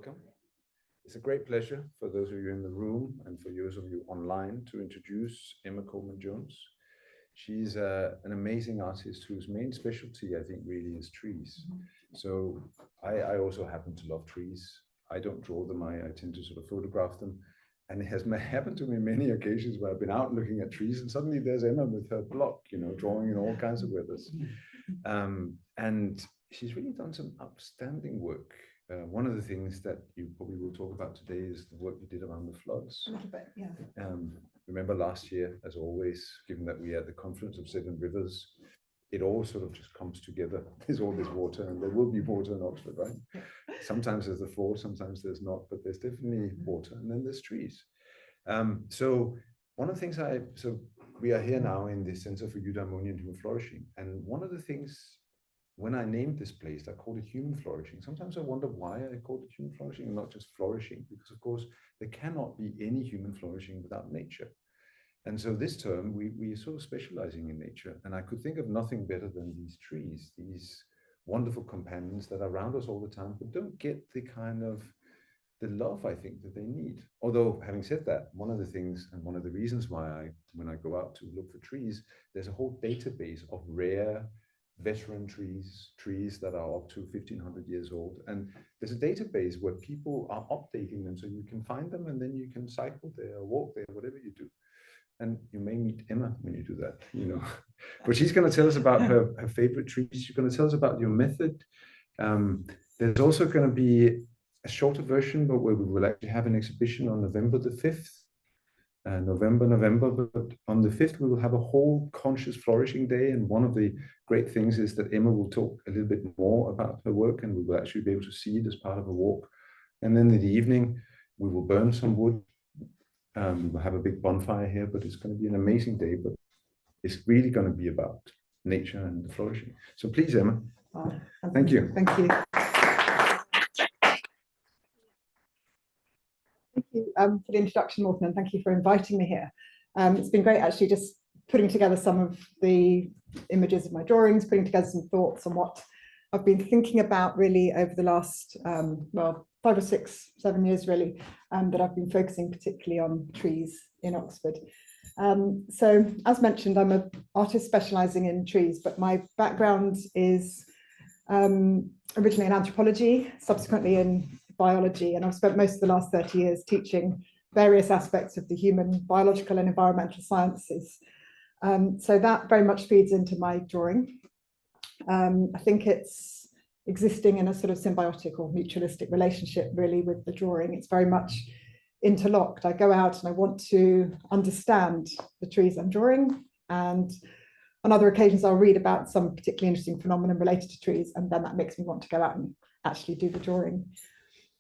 welcome. It's a great pleasure for those of you in the room and for those of you online to introduce Emma Coleman-Jones. She's an amazing artist whose main specialty, I think, really is trees. So I also happen to love trees. I don't draw them, I tend to sort of photograph them. And it has happened to me many occasions where I've been out looking at trees and suddenly there's Emma with her block, drawing in all kinds of weathers. And she's really done some outstanding work. One of the things that you probably will talk about today is the work you did around the floods. A little bit, yeah. Remember last year, as always, given that we are at the confluence of 7 rivers, it all sort of just comes together. There's all this water, and there will be water in Oxford, right? Yeah. Sometimes there's a ford, sometimes there's not, but there's definitely water, and then there's trees. So one of the things we are here now in the Center for Eudaimonia and Human Flourishing, and one of the things, when I named this place, I called it Human Flourishing. Sometimes I wonder why I called it Human Flourishing and not just flourishing, because of course there cannot be any human flourishing without nature. And so this term, we are sort of specializing in nature, and I could think of nothing better than these trees, these wonderful companions that are around us all the time, but don't get the kind of the love I think that they need. Although, having said that, one of the things and one of the reasons why when I go out to look for trees, there's a whole database of rare veteran trees that are up to 1,500 years old. And there's a database where people are updating them so you can find them and then you can cycle there or walk there, whatever you do. And you may meet Emma when you do that, But she's going to tell us about her favorite trees. She's going to tell us about your method. There's also going to be a shorter version, but where we will actually have an exhibition on November the 5th. November, but on the 5th, we will have a whole conscious flourishing day. And one of the great things is that Emma will talk a little bit more about her work, and we will actually be able to see it as part of a walk. And then in the evening, we will burn some wood. We will have a big bonfire here, but it's going to be an amazing day, but it's really going to be about nature and flourishing. So please, Emma. Thank you. Thank you. Thank you for the introduction, Morten, and thank you for inviting me here. It's been great actually just putting together some of the images of my drawings, putting together some thoughts on what I've been thinking about really over the last, 5 or 6, 7 years really, that I've been focusing particularly on trees in Oxford. So as mentioned, I'm an artist specialising in trees, but my background is originally in anthropology, subsequently in biology, and I've spent most of the last 30 years teaching various aspects of the human, biological and environmental sciences. So that very much feeds into my drawing. I think it's existing in a sort of symbiotic or mutualistic relationship really with the drawing. It's very much interlocked. I go out and I want to understand the trees I'm drawing, and on other occasions I'll read about some particularly interesting phenomenon related to trees, and then that makes me want to go out and actually do the drawing.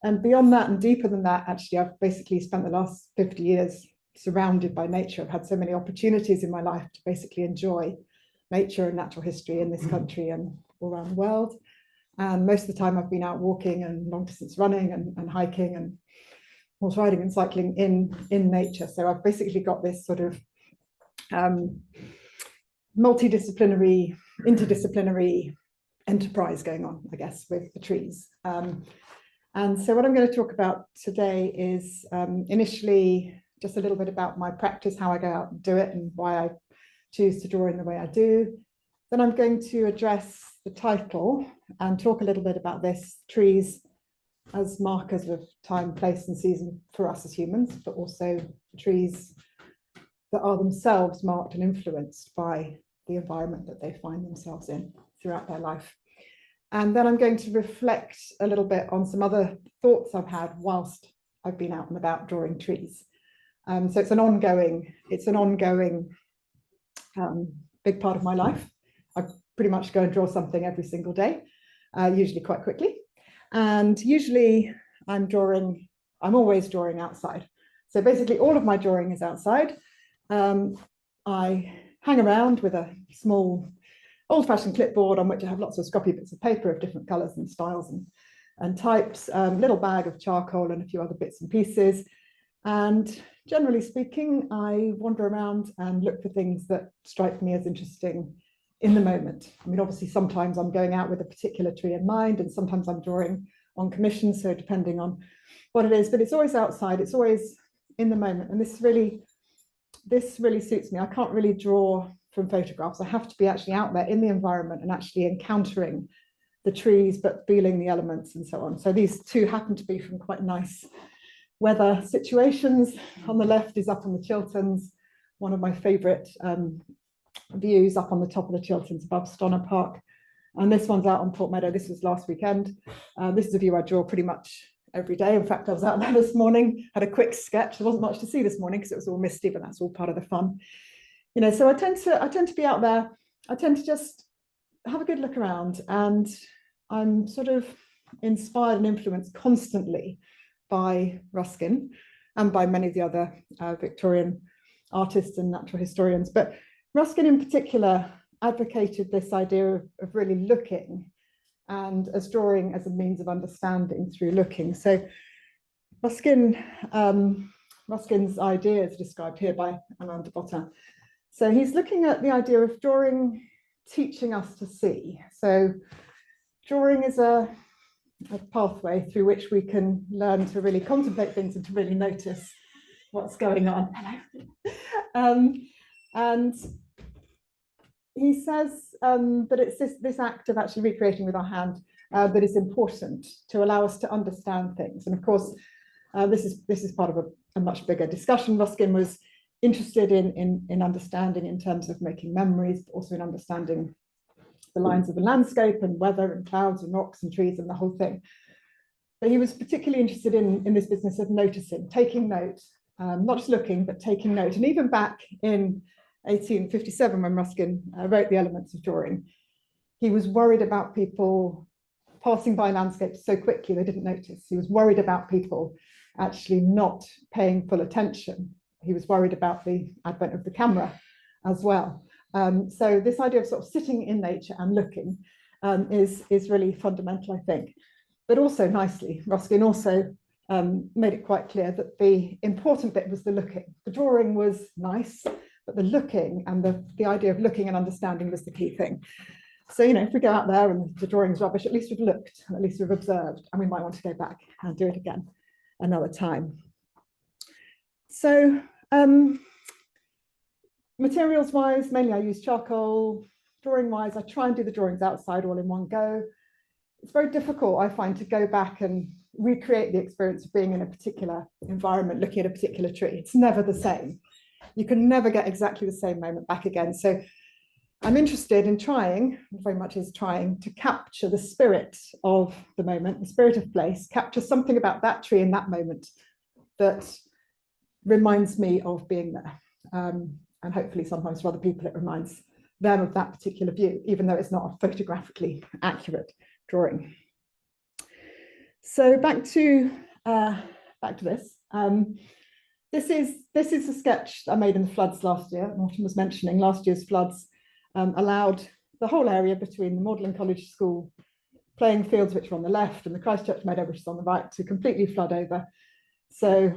And beyond that and deeper than that, actually, I've basically spent the last 50 years surrounded by nature. I've had so many opportunities in my life to basically enjoy nature and natural history in this country and all around the world. And most of the time I've been out walking and long distance running and hiking and horse riding and cycling in nature. So I've basically got this sort of multidisciplinary, interdisciplinary enterprise going on, I guess, with the trees. And so what I'm going to talk about today is initially just a little bit about my practice, how I go out and do it and why I choose to draw in the way I do. Then I'm going to address the title and talk a little bit about this, trees as markers of time, place and season for us as humans, but also trees that are themselves marked and influenced by the environment that they find themselves in throughout their life. And then I'm going to reflect a little bit on some other thoughts I've had whilst I've been out and about drawing trees. So it's an ongoing big part of my life. I pretty much go and draw something every single day, usually quite quickly. And usually I'm always drawing outside. So basically all of my drawing is outside. I hang around with a small old-fashioned clipboard on which I have lots of scrappy bits of paper of different colours and styles and types, little bag of charcoal and a few other bits and pieces. And generally speaking, I wander around and look for things that strike me as interesting in the moment. I mean, obviously, sometimes I'm going out with a particular tree in mind, and sometimes I'm drawing on commission, so depending on what it is, but it's always outside, it's always in the moment. And this really suits me. I can't really draw from photographs. I have to be actually out there in the environment and actually encountering the trees, but feeling the elements and so on. So these two happen to be from quite nice weather situations. On the left is up on the Chilterns, one of my favourite views up on the top of the Chilterns above Stonor Park. And this one's out on Port Meadow. This was last weekend. This is a view I draw pretty much every day. In fact, I was out there this morning, had a quick sketch. There wasn't much to see this morning because it was all misty, but that's all part of the fun. You know, so I tend to be out there. I tend to just have a good look around, and I'm sort of inspired and influenced constantly by Ruskin and by many of the other Victorian artists and natural historians. But Ruskin in particular advocated this idea of really looking, and as drawing as a means of understanding through looking. So Ruskin's ideas described here by Alain de Botton. So he's looking at the idea of drawing teaching us to see. So drawing is a pathway through which we can learn to really contemplate things and to really notice what's going on. And he says that it's this act of actually recreating with our hand that is important to allow us to understand things. And of course, this is part of a much bigger discussion. Ruskin was interested in understanding in terms of making memories, but also in understanding the lines of the landscape and weather and clouds and rocks and trees and the whole thing. But he was particularly interested in this business of noticing, taking note, not just looking, but taking note. And even back in 1857, when Ruskin wrote the Elements of Drawing, he was worried about people passing by landscapes so quickly they didn't notice. He was worried about people actually not paying full attention. He was worried about the advent of the camera as well. So this idea of sort of sitting in nature and looking is really fundamental, I think. But also nicely, Ruskin also made it quite clear that the important bit was the looking. The drawing was nice, but the looking and the idea of looking and understanding was the key thing. So, you know, if we go out there and the drawing's rubbish, at least we've looked, and at least we've observed, and we might want to go back and do it again another time. So, materials-wise, mainly I use charcoal. Drawing-wise, I try and do the drawings outside all in one go. It's very difficult, I find, to go back and recreate the experience of being in a particular environment, looking at a particular tree. It's never the same. You can never get exactly the same moment back again. So I'm interested in trying, very much is trying, to capture the spirit of the moment, the spirit of place, capture something about that tree in that moment that reminds me of being there. And hopefully sometimes for other people it reminds them of that particular view, even though it's not a photographically accurate drawing. So back to this. This is a sketch I made in the floods last year. Morten was mentioning last year's floods allowed the whole area between the Magdalen College School playing fields, which are on the left, and the Christchurch Meadow, which is on the right, to completely flood over. So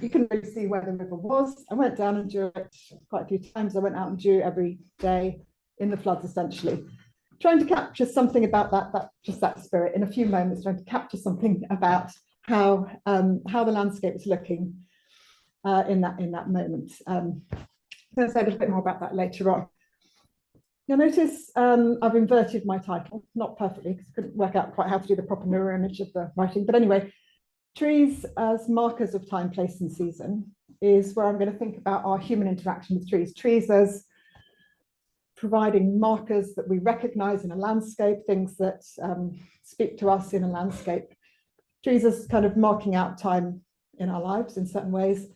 you can really see where the river was. I went down and drew it quite a few times. I went out and drew every day in the floods, essentially, trying to capture something about that spirit in a few moments, trying to capture something about how the landscape was looking in that moment. I'm going to say a little bit more about that later on. You'll notice I've inverted my title, not perfectly, because I couldn't work out quite how to do the proper mirror image of the writing. But anyway, trees as markers of time, place, and season is where I'm going to think about our human interaction with trees. Trees as providing markers that we recognize in a landscape, things that speak to us in a landscape. Trees as kind of marking out time in our lives in certain ways,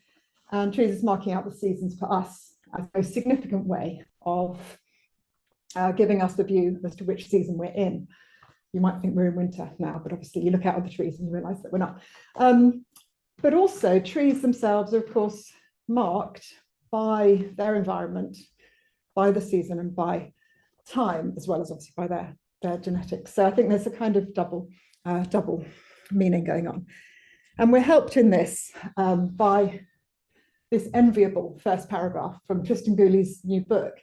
and trees as marking out the seasons for us as a significant way of giving us the view as to which season we're in. You might think we're in winter now, but obviously you look out at the trees and you realize that we're not. But also trees themselves are, of course, marked by their environment, by the season, and by time, as well as obviously by their genetics. So I think there's a kind of double meaning going on. And we're helped in this by this enviable first paragraph from Tristan Gooley's new book,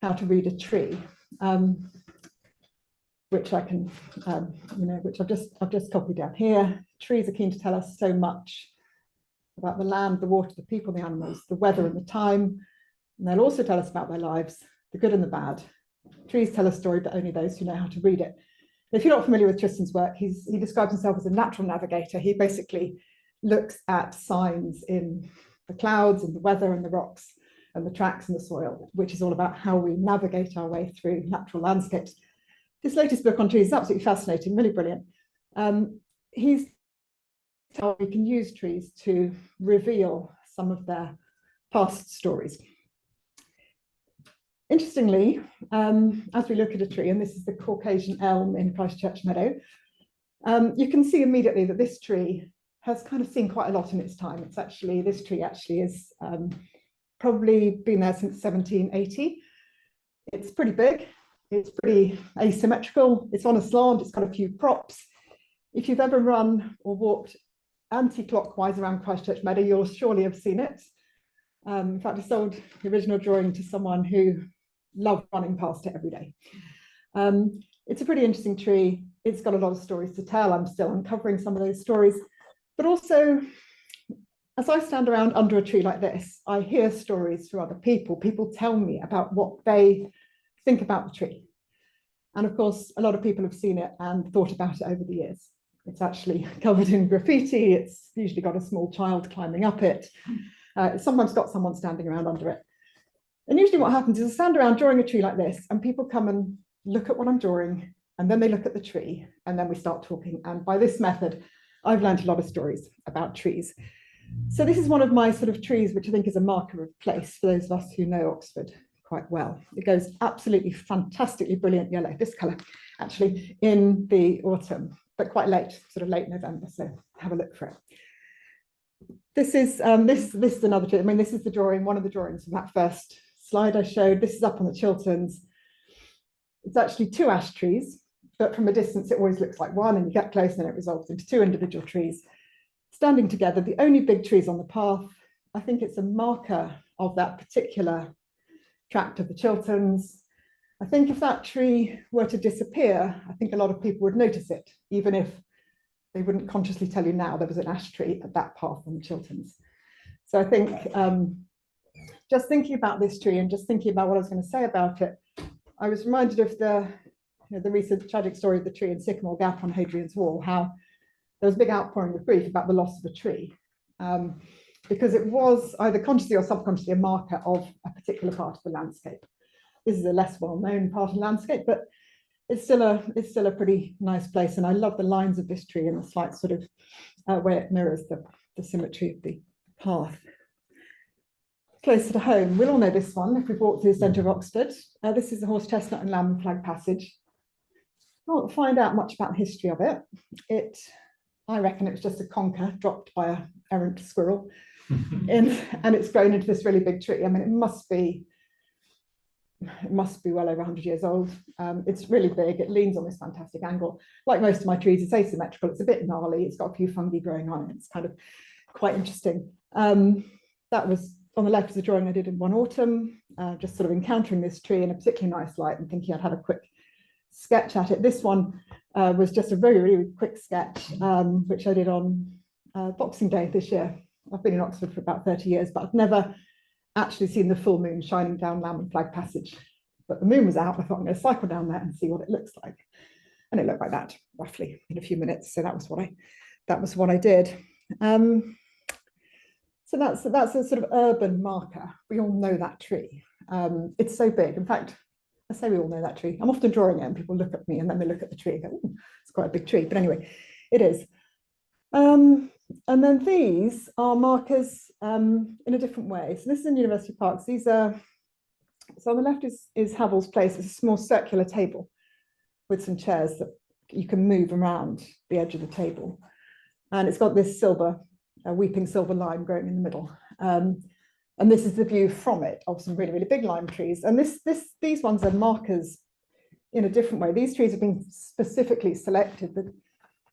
How to Read a Tree. which I can, which I've just copied down here. Trees are keen to tell us so much about the land, the water, the people, the animals, the weather and the time. And they'll also tell us about their lives, the good and the bad. Trees tell a story, but only those who know how to read it. If you're not familiar with Tristan's work, he describes himself as a natural navigator. He basically looks at signs in the clouds and the weather and the rocks and the tracks in the soil, which is all about how we navigate our way through natural landscapes. This latest book on trees is absolutely fascinating, really brilliant. He's how we can use trees to reveal some of their past stories. Interestingly, as we look at a tree, and this is the Caucasian elm in Christchurch Meadow, you can see immediately that this tree has kind of seen quite a lot in its time. This tree actually is probably been there since 1780. It's pretty big, it's pretty asymmetrical, it's on a slant, it's got a few props. If you've ever run or walked anti-clockwise around Christchurch Meadow, you'll surely have seen it. In fact, I sold the original drawing to someone who loved running past it every day. It's a pretty interesting tree. It's got a lot of stories to tell. I'm still uncovering some of those stories. But also, as I stand around under a tree like this, I hear stories from other people. People tell me about what they think about the tree. And of course, a lot of people have seen it and thought about it over the years. It's actually covered in graffiti. It's usually got a small child climbing up it. It's sometimes got someone standing around under it. And usually what happens is I stand around drawing a tree like this, and people come and look at what I'm drawing, and then they look at the tree, and then we start talking. And by this method, I've learned a lot of stories about trees. So this is one of my sort of trees, which I think is a marker of place for those of us who know Oxford quite well. It goes absolutely fantastically brilliant yellow, this colour, actually, in the autumn, but quite late, sort of late November. So have a look for it. This is this is another tree. I mean, this is the drawing, one of the drawings from that first slide I showed. This is up on the Chilterns. It's actually two ash trees, but from a distance it always looks like one, and you get close and it resolves into two individual trees standing together. The only big trees on the path. I think it's a marker of that particular tract of the Chilterns. I think if that tree were to disappear, I think a lot of people would notice it, even if they wouldn't consciously tell you now there was an ash tree at that path on the Chilterns. So I think just thinking about this tree and just thinking about what I was going to say about it, I was reminded of the recent tragic story of the tree in Sycamore Gap on Hadrian's Wall, how there was a big outpouring of grief about the loss of a tree, because it was either consciously or subconsciously a marker of a particular part of the landscape. This is a less well-known part of the landscape, but it's still a pretty nice place. And I love the lines of this tree and the slight sort of way it mirrors the symmetry of the path. Closer to home, we'll all know this one if we've walked through the centre of Oxford. This is the horse chestnut and lamb flag passage. I won't find out much about the history of it. I reckon it was just a conker dropped by an errant squirrel, and it's grown into this really big tree. I mean, it must be well over 100 years old. It's really big. It leans on this fantastic angle. Like most of my trees, it's asymmetrical. It's a bit gnarly. It's got a few fungi growing on it. It's kind of quite interesting. That was on the left is a drawing I did in one autumn, just sort of encountering this tree in a particularly nice light and thinking I'd have a quick sketch at it. This one was just a very, really quick sketch, which I did on Boxing Day this year. I've been in Oxford for about 30 years, but I've never actually seen the full moon shining down Lamb and Flag Passage. But the moon was out. I thought I'm going to cycle down there and see what it looks like. And it looked like that, roughly, in a few minutes. So that was what I did. So that's a sort of urban marker. We all know that tree. It's so big. In fact, I say we all know that tree. I'm often drawing it and people look at me and then they look at the tree and go, "Ooh, it's quite a big tree." But anyway, it is. And then these are markers in a different way. So this is in University Parks. These are, so on the left is Havel's Place. It's a small circular table with some chairs that you can move around the edge of the table. And it's got this weeping silver lime growing in the middle. And this is the view from it of some really, really big lime trees. And these ones are markers in a different way. These trees have been specifically selected.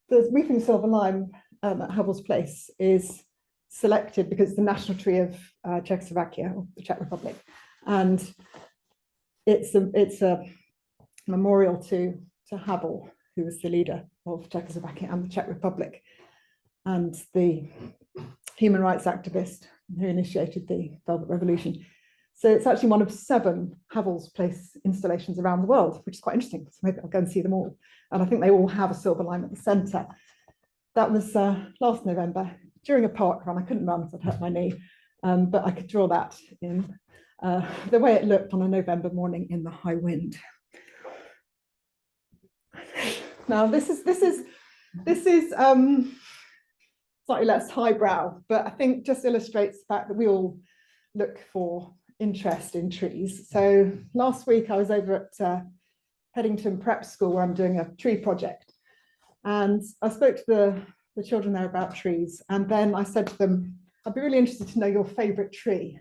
The weeping silver lime at Havel's Place is selected because it's the national tree of Czechoslovakia, or the Czech Republic. And it's a memorial to to Havel, who was the leader of Czechoslovakia and the Czech Republic, and the human rights activist who initiated the Velvet Revolution. So it's actually one of 7 Havel's Place installations around the world, which is quite interesting. So maybe I'll go and see them all. And I think they all have a silver lime at the centre. That was last November during a park run. I couldn't run because I'd hurt my knee, but I could draw that in the way it looked on a November morning in the high wind. Now this is slightly less highbrow, but I think just illustrates the fact that we all look for interest in trees. So last week I was over at Headington Prep School where I'm doing a tree project, and I spoke to the children there about trees, and then I said to them, I'd be really interested to know your favourite tree.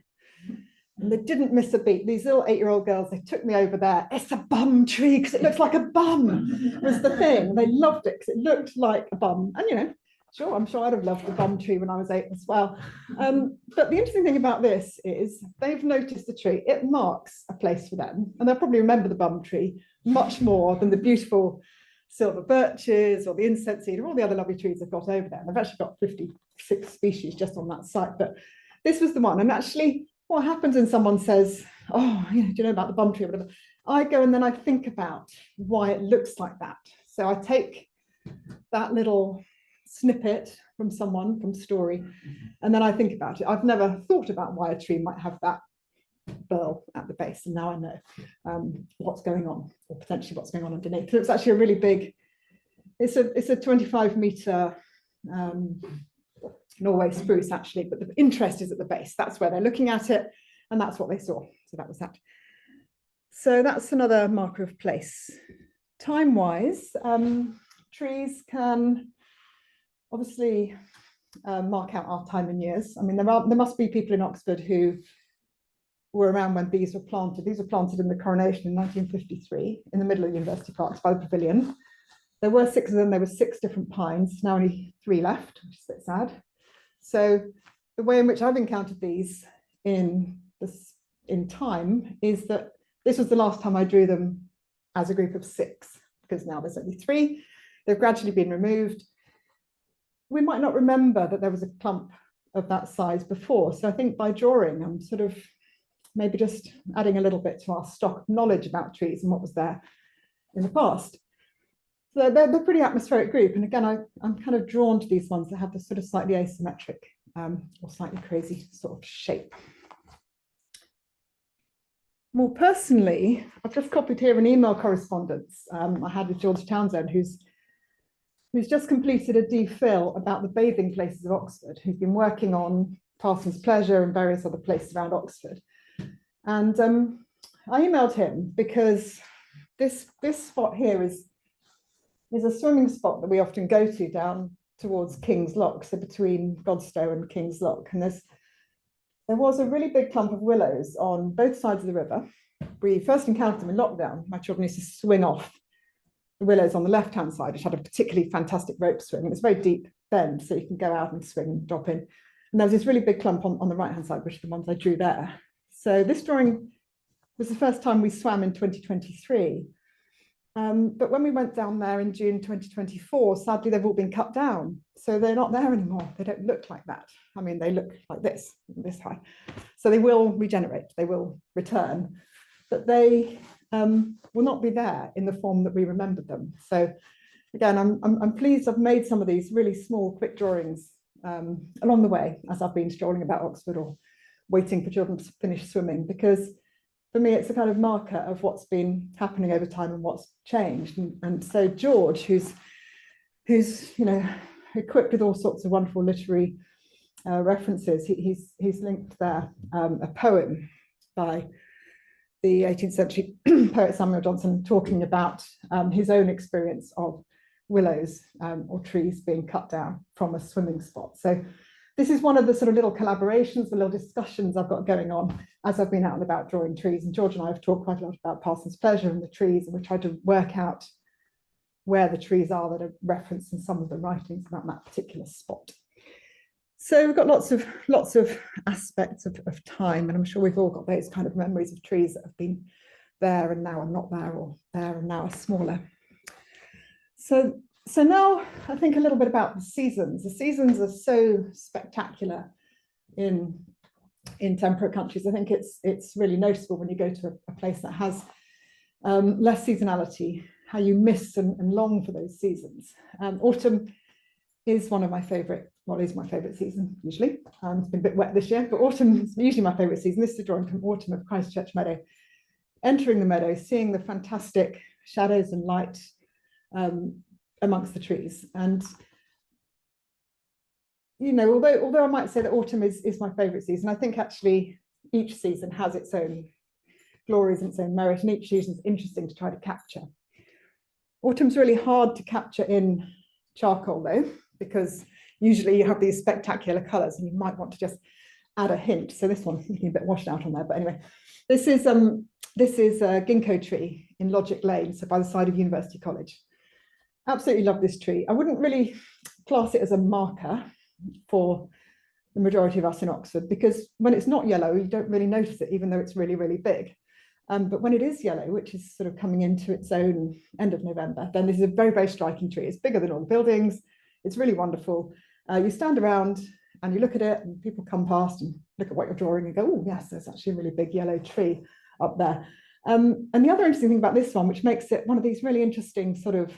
And they didn't miss a beat. These little 8-year-old girls, they took me over there. It's a bum tree because it looks like a bum was the thing. They loved it because it looked like a bum. And, you know, sure, I'm sure I'd have loved the bum tree when I was 8 as well. But the interesting thing about this is they've noticed the tree. It marks a place for them. And they'll probably remember the bum tree much more than the beautiful silver birches or the incense cedar, all the other lovely trees they've got over there. And they've actually got 56 species just on that site. But this was the one. And actually, what happens when someone says, oh, you know, do you know about the bum tree or whatever? I go and then I think about why it looks like that. So I take that little snippet from someone, from story, and then I think about it. I've never thought about why a tree might have that burl at the base, and now I know what's going on, or potentially what's going on underneath. So it's actually a really big, it's a 25-metre Norway spruce actually, but the interest is at the base. That's where they're looking at it, and that's what they saw. So that was that. So that's another marker of place. Time-wise, trees can obviously mark out our time in years. I mean, there must be people in Oxford who were around when these were planted. These were planted in the coronation in 1953 in the middle of University Parks by the pavilion. There were 6 of them. There were 6 different pines. Now only 3 left, which is a bit sad. So the way in which I've encountered these in time is that this was the last time I drew them as a group of 6, because now there's only 3. They've gradually been removed. We might not remember that there was a clump of that size before. So I think by drawing, I'm sort of maybe just adding a little bit to our stock of knowledge about trees and what was there in the past. So they're a pretty atmospheric group. And again, I'm kind of drawn to these ones that have this sort of slightly asymmetric or slightly crazy sort of shape. More personally, I've just copied here an email correspondence I had with George Townsend, who's just completed a DPhil about the bathing places of Oxford, who's been working on Parsons Pleasure and various other places around Oxford. And I emailed him because this spot here is a swimming spot that we often go to down towards King's Lock, so between Godstow and King's Lock. And there was a really big clump of willows on both sides of the river. We first encountered them in lockdown. My children used to swing off the willows on the left-hand side, which had a particularly fantastic rope swing. And it's a very deep bend, so you can go out and swing and drop in. And there was this really big clump on the right-hand side, which are the ones I drew there. So this drawing was the first time we swam in 2023. But when we went down there in June 2024, sadly, they've all been cut down. So they're not there anymore. They don't look like that. I mean, they look like this high. So they will regenerate, they will return, but they will not be there in the form that we remembered them. So again, I'm pleased I've made some of these really small, quick drawings along the way as I've been strolling about Oxford or waiting for children to finish swimming, because for me, it's a kind of marker of what's been happening over time and what's changed. And so George, who's you know, equipped with all sorts of wonderful literary references, he's linked there a poem by the 18th century poet Samuel Johnson talking about his own experience of willows or trees being cut down from a swimming spot. So this is one of the sort of little collaborations, the little discussions I've got going on as I've been out and about drawing trees. And George and I have talked quite a lot about Parsons Pleasure and the trees, and we tried to work out where the trees are that are referenced in some of the writings about that particular spot. So we've got lots of aspects of time, and I'm sure we've all got those kind of memories of trees that have been there and now are not there, or there and now are smaller. So now I think a little bit about the seasons. The seasons are so spectacular in temperate countries. I think it's really noticeable when you go to a place that has less seasonality, how you miss and long for those seasons. Autumn is one of my favorite, well, is my favorite season usually. It's been a bit wet this year, but autumn is usually my favorite season. This is a drawing from Autumn of Christchurch Meadow. Entering the meadow, seeing the fantastic shadows and light amongst the trees. And, you know, although I might say that autumn is my favorite season, I think actually each season has its own glories and its own merit, and each season is interesting to try to capture. Autumn's really hard to capture in charcoal though, because usually you have these spectacular colors and you might want to just add a hint. So this one's looking a bit washed out on there, but anyway, this is a ginkgo tree in Logic Lane, so by the side of University College. Absolutely love this tree. I wouldn't really class it as a marker for the majority of us in Oxford, because when it's not yellow, you don't really notice it, even though it's really, really big. But when it is yellow, which is sort of coming into its own end of November, then this is a very, very striking tree. It's bigger than all the buildings. It's really wonderful. You stand around and you look at it, and people come past and look at what you're drawing and go, oh, yes, there's actually a really big yellow tree up there. And the other interesting thing about this one, which makes it one of these really interesting sort of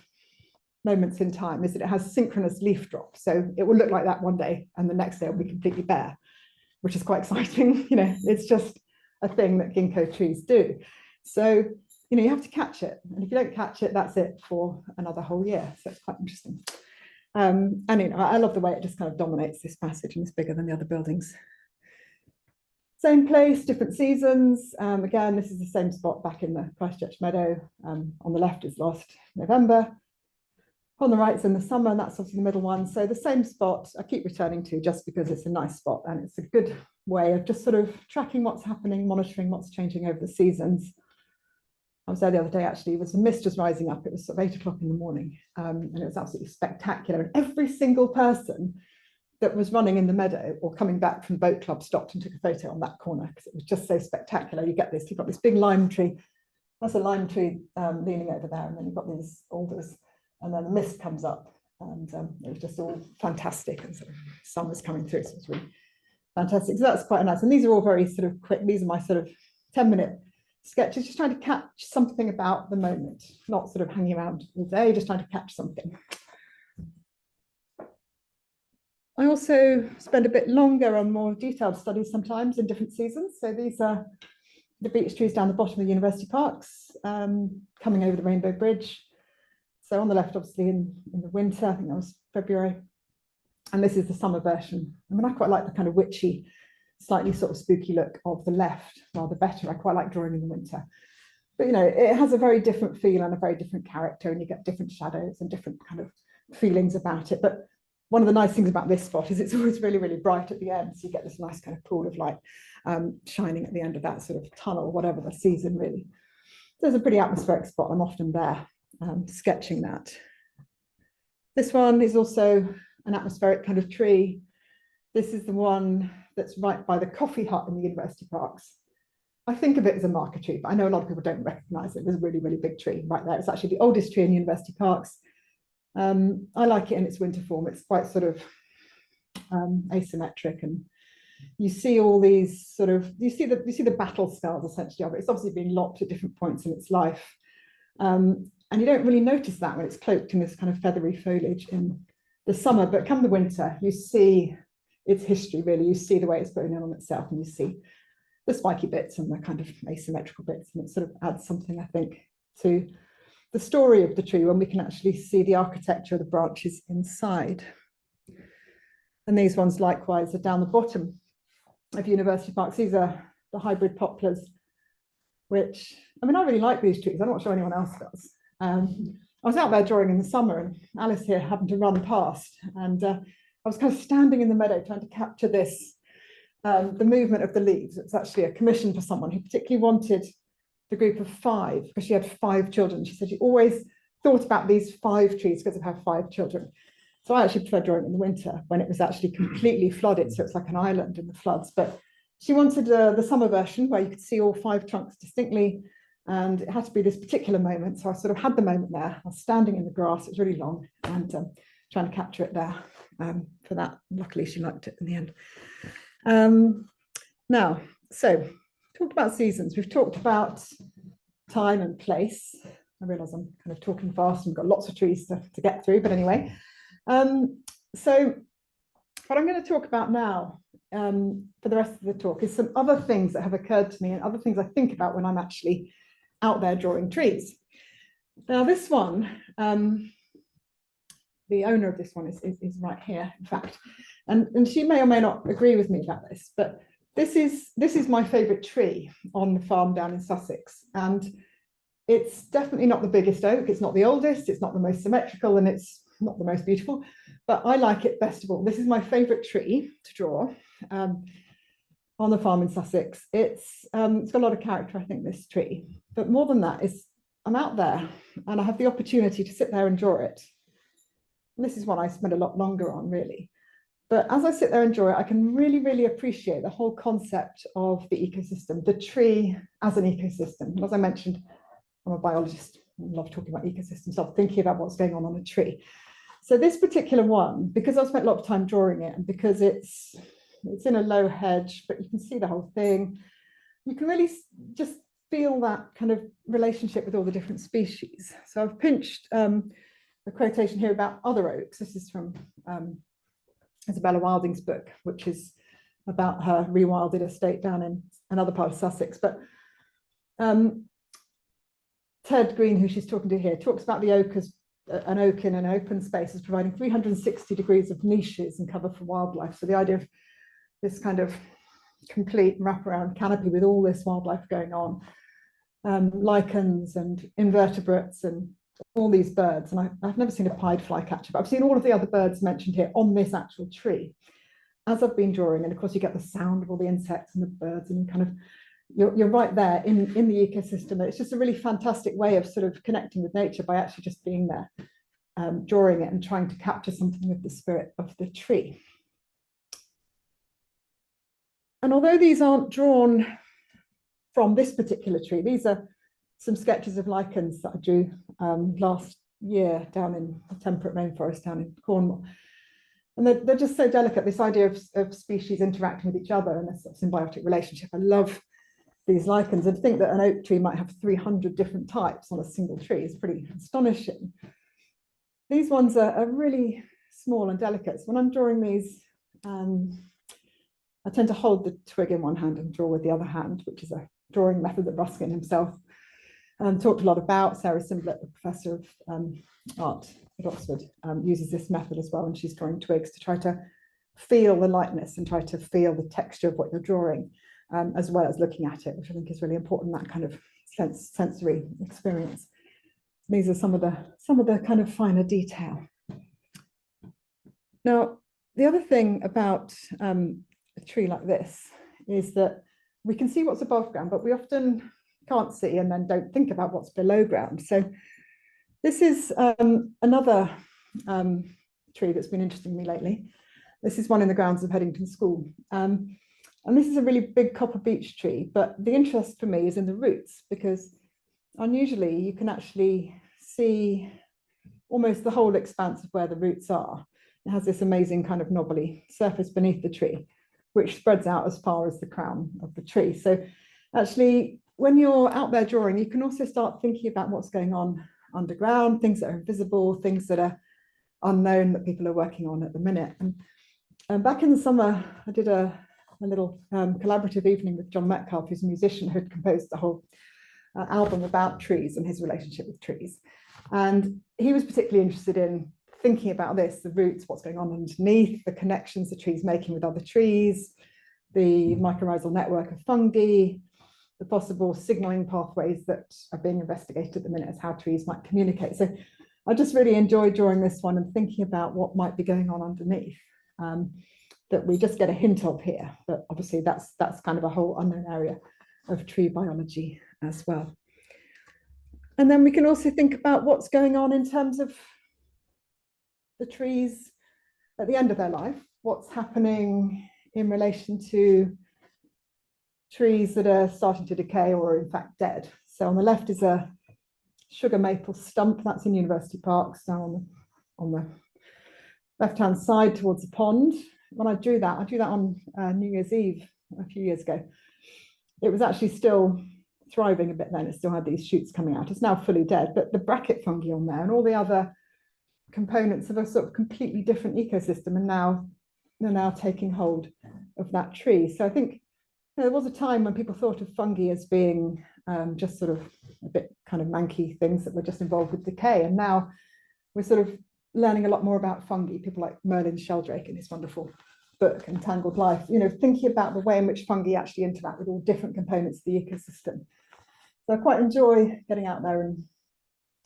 moments in time, is that it has synchronous leaf drop. So it will look like that one day, and the next day it will be completely bare, which is quite exciting. You know, it's just a thing that ginkgo trees do. So, you know, you have to catch it. And if you don't catch it, that's it for another whole year. So it's quite interesting. And you know, I love the way it just kind of dominates this passage, and it's bigger than the other buildings. Same place, different seasons. Again, this is the same spot back in the Christchurch Meadow. On the left is last November. On the right is in the summer, and that's obviously the middle one. So the same spot I keep returning to just because it's a nice spot, and it's a good way of just sort of tracking what's happening, monitoring what's changing over the seasons. I was there the other day, actually, with some mist just rising up. It was sort of 8 o'clock in the morning, and it was absolutely spectacular. And every single person that was running in the meadow or coming back from boat club stopped and took a photo on that corner, because it was just so spectacular. You get this, you've got this big lime tree. That's a lime tree leaning over there, and then you've got these alders, and then the mist comes up, and it was just all fantastic, and sort of sun was coming through, so it was really fantastic. So that's quite nice. And these are all very sort of quick. These are my sort of 10-minute sketches, just trying to catch something about the moment, not sort of hanging around all day, just trying to catch something. I also spend a bit longer on more detailed studies sometimes in different seasons. So these are the beech trees down the bottom of the university parks, coming over the Rainbow Bridge. So on the left, obviously in the winter, I think that was February. And this is the summer version. I mean, I quite like the kind of witchy, slightly sort of spooky look of the left rather better. I quite like drawing in the winter. But, you know, it has a very different feel and a very different character, and you get different shadows and different kind of feelings about it. But one of the nice things about this spot is it's always really, really bright at the end. So you get this nice kind of pool of light shining at the end of that sort of tunnel, whatever the season really. So it's a pretty atmospheric spot. I'm often there sketching that. This one is also an atmospheric kind of tree. This is the one that's right by the coffee hut in the university parks. I think of it as a marker tree, but I know a lot of people don't recognize it. There's a really, really big tree right there. It's actually the oldest tree in university parks. I like it in its winter form. It's quite sort of asymmetric, and you see all these sort of, you see the battle scars essentially of it. It's obviously been lopped at different points in its life. And you don't really notice that when it's cloaked in this kind of feathery foliage in the summer, but come the winter, you see its history really. You see the way it's grown in on itself, and you see the spiky bits and the kind of asymmetrical bits, and it sort of adds something, I think, to the story of the tree when we can actually see the architecture of the branches inside. And these ones likewise are down the bottom of university parks. These are the hybrid poplars, which, I mean, I really like these trees. I'm not sure anyone else does. I was out there drawing in the summer, and Alice here happened to run past, and I was kind of standing in the meadow trying to capture this, the movement of the leaves. It's actually a commission for someone who particularly wanted the group of 5, because she had 5 children. She said she always thought about these 5 trees because of her 5 children. So I actually prefer drawing in the winter when it was actually completely flooded, so it's like an island in the floods. But she wanted the summer version where you could see all 5 trunks distinctly, And it had to be this particular moment. So I sort of had the moment there. I was standing in the grass, it was really long, and trying to capture it there for that. Luckily, she liked it in the end. Now, so talked about seasons. We've talked about time and place. I realise I'm kind of talking fast and got lots of trees to get through, but anyway. So what I'm going to talk about now for the rest of the talk is some other things that have occurred to me and other things I think about when I'm actually out there drawing trees. Now this one, the owner of this one is right here, in fact, and she may or may not agree with me about this, but this is my favourite tree on the farm down in Sussex, and it's definitely not the biggest oak, it's not the oldest, it's not the most symmetrical, and it's not the most beautiful, but I like it best of all. This is my favourite tree to draw on the farm in Sussex. It's got a lot of character, I think, this tree, but more than that is I'm out there and I have the opportunity to sit there and draw it. And this is one I spend a lot longer on, really. But as I sit there and draw it, I can really, really appreciate the whole concept of the ecosystem, the tree as an ecosystem. And as I mentioned, I'm a biologist. I love talking about ecosystems, so I'm thinking about what's going on a tree. So this particular one, because I've spent a lot of time drawing it, and because it's in a low hedge, but you can see the whole thing, you can really just feel that kind of relationship with all the different species. So I've pinched a quotation here about other oaks. This is from Isabella Wilding's book, which is about her rewilded estate down in another part of Sussex. But Ted Green, who she's talking to here, talks about the oak as an oak in an open space as providing 360 degrees of niches and cover for wildlife. So the idea of this kind of complete wraparound canopy with all this wildlife going on, lichens and invertebrates and all these birds. And I've never seen a pied flycatcher, but I've seen all of the other birds mentioned here on this actual tree as I've been drawing. And of course, you get the sound of all the insects and the birds, and you kind of you're right there in the ecosystem. It's just a really fantastic way of sort of connecting with nature by actually just being there, drawing it and trying to capture something of the spirit of the tree. And although these aren't drawn from this particular tree, these are some sketches of lichens that I drew last year down in the temperate rainforest down in Cornwall. And they're just so delicate, this idea of species interacting with each other in a sort of symbiotic relationship. I love these lichens, and think that an oak tree might have 300 different types on a single tree is pretty astonishing. These ones are really small and delicate. So when I'm drawing these, I tend to hold the twig in one hand and draw with the other hand, which is a drawing method that Ruskin himself talked a lot about. Sarah Simblett, the professor of art at Oxford, uses this method as well, and she's drawing twigs to try to feel the lightness and try to feel the texture of what you're drawing, as well as looking at it, which I think is really important, that kind of sensory experience. These are some of the kind of finer detail. Now, the other thing about a tree like this is that we can see what's above ground, but we often can't see and then don't think about what's below ground. So this is another tree that's been interesting me lately. This is one in the grounds of Headington School. And this is a really big copper beech tree, but the interest for me is in the roots, because unusually you can actually see almost the whole expanse of where the roots are. It has this amazing kind of knobbly surface beneath the tree, which spreads out as far as the crown of the tree. So actually, when you're out there drawing, you can also start thinking about what's going on underground, things that are invisible, things that are unknown that people are working on at the minute. And back in the summer, I did a little collaborative evening with John Metcalfe, who's a musician who had composed the whole album about trees and his relationship with trees. And he was particularly interested in thinking about this, the roots, what's going on underneath, the connections the trees making with other trees, the mycorrhizal network of fungi, the possible signaling pathways that are being investigated at the minute as how trees might communicate. So I just really enjoyed drawing this one and thinking about what might be going on underneath. That we just get a hint of here, but obviously that's kind of a whole unknown area of tree biology as well. And then we can also think about what's going on in terms of the trees at the end of their life, what's happening in relation to trees that are starting to decay or are in fact dead. So on the left is a sugar maple stump, that's in University Park, down on the left-hand side towards the pond. When I drew that on New Year's Eve a few years ago. It was actually still thriving a bit then. It still had these shoots coming out. It's now fully dead, but the bracket fungi on there and all the other components of a sort of completely different ecosystem, and now they're now taking hold of that tree. So I think there was a time when people thought of fungi as being just sort of a bit kind of manky things that were just involved with decay, and now we're sort of learning a lot more about fungi. People like Merlin Sheldrake in his wonderful book Entangled Life, thinking about the way in which fungi actually interact with all different components of the ecosystem. So I quite enjoy getting out there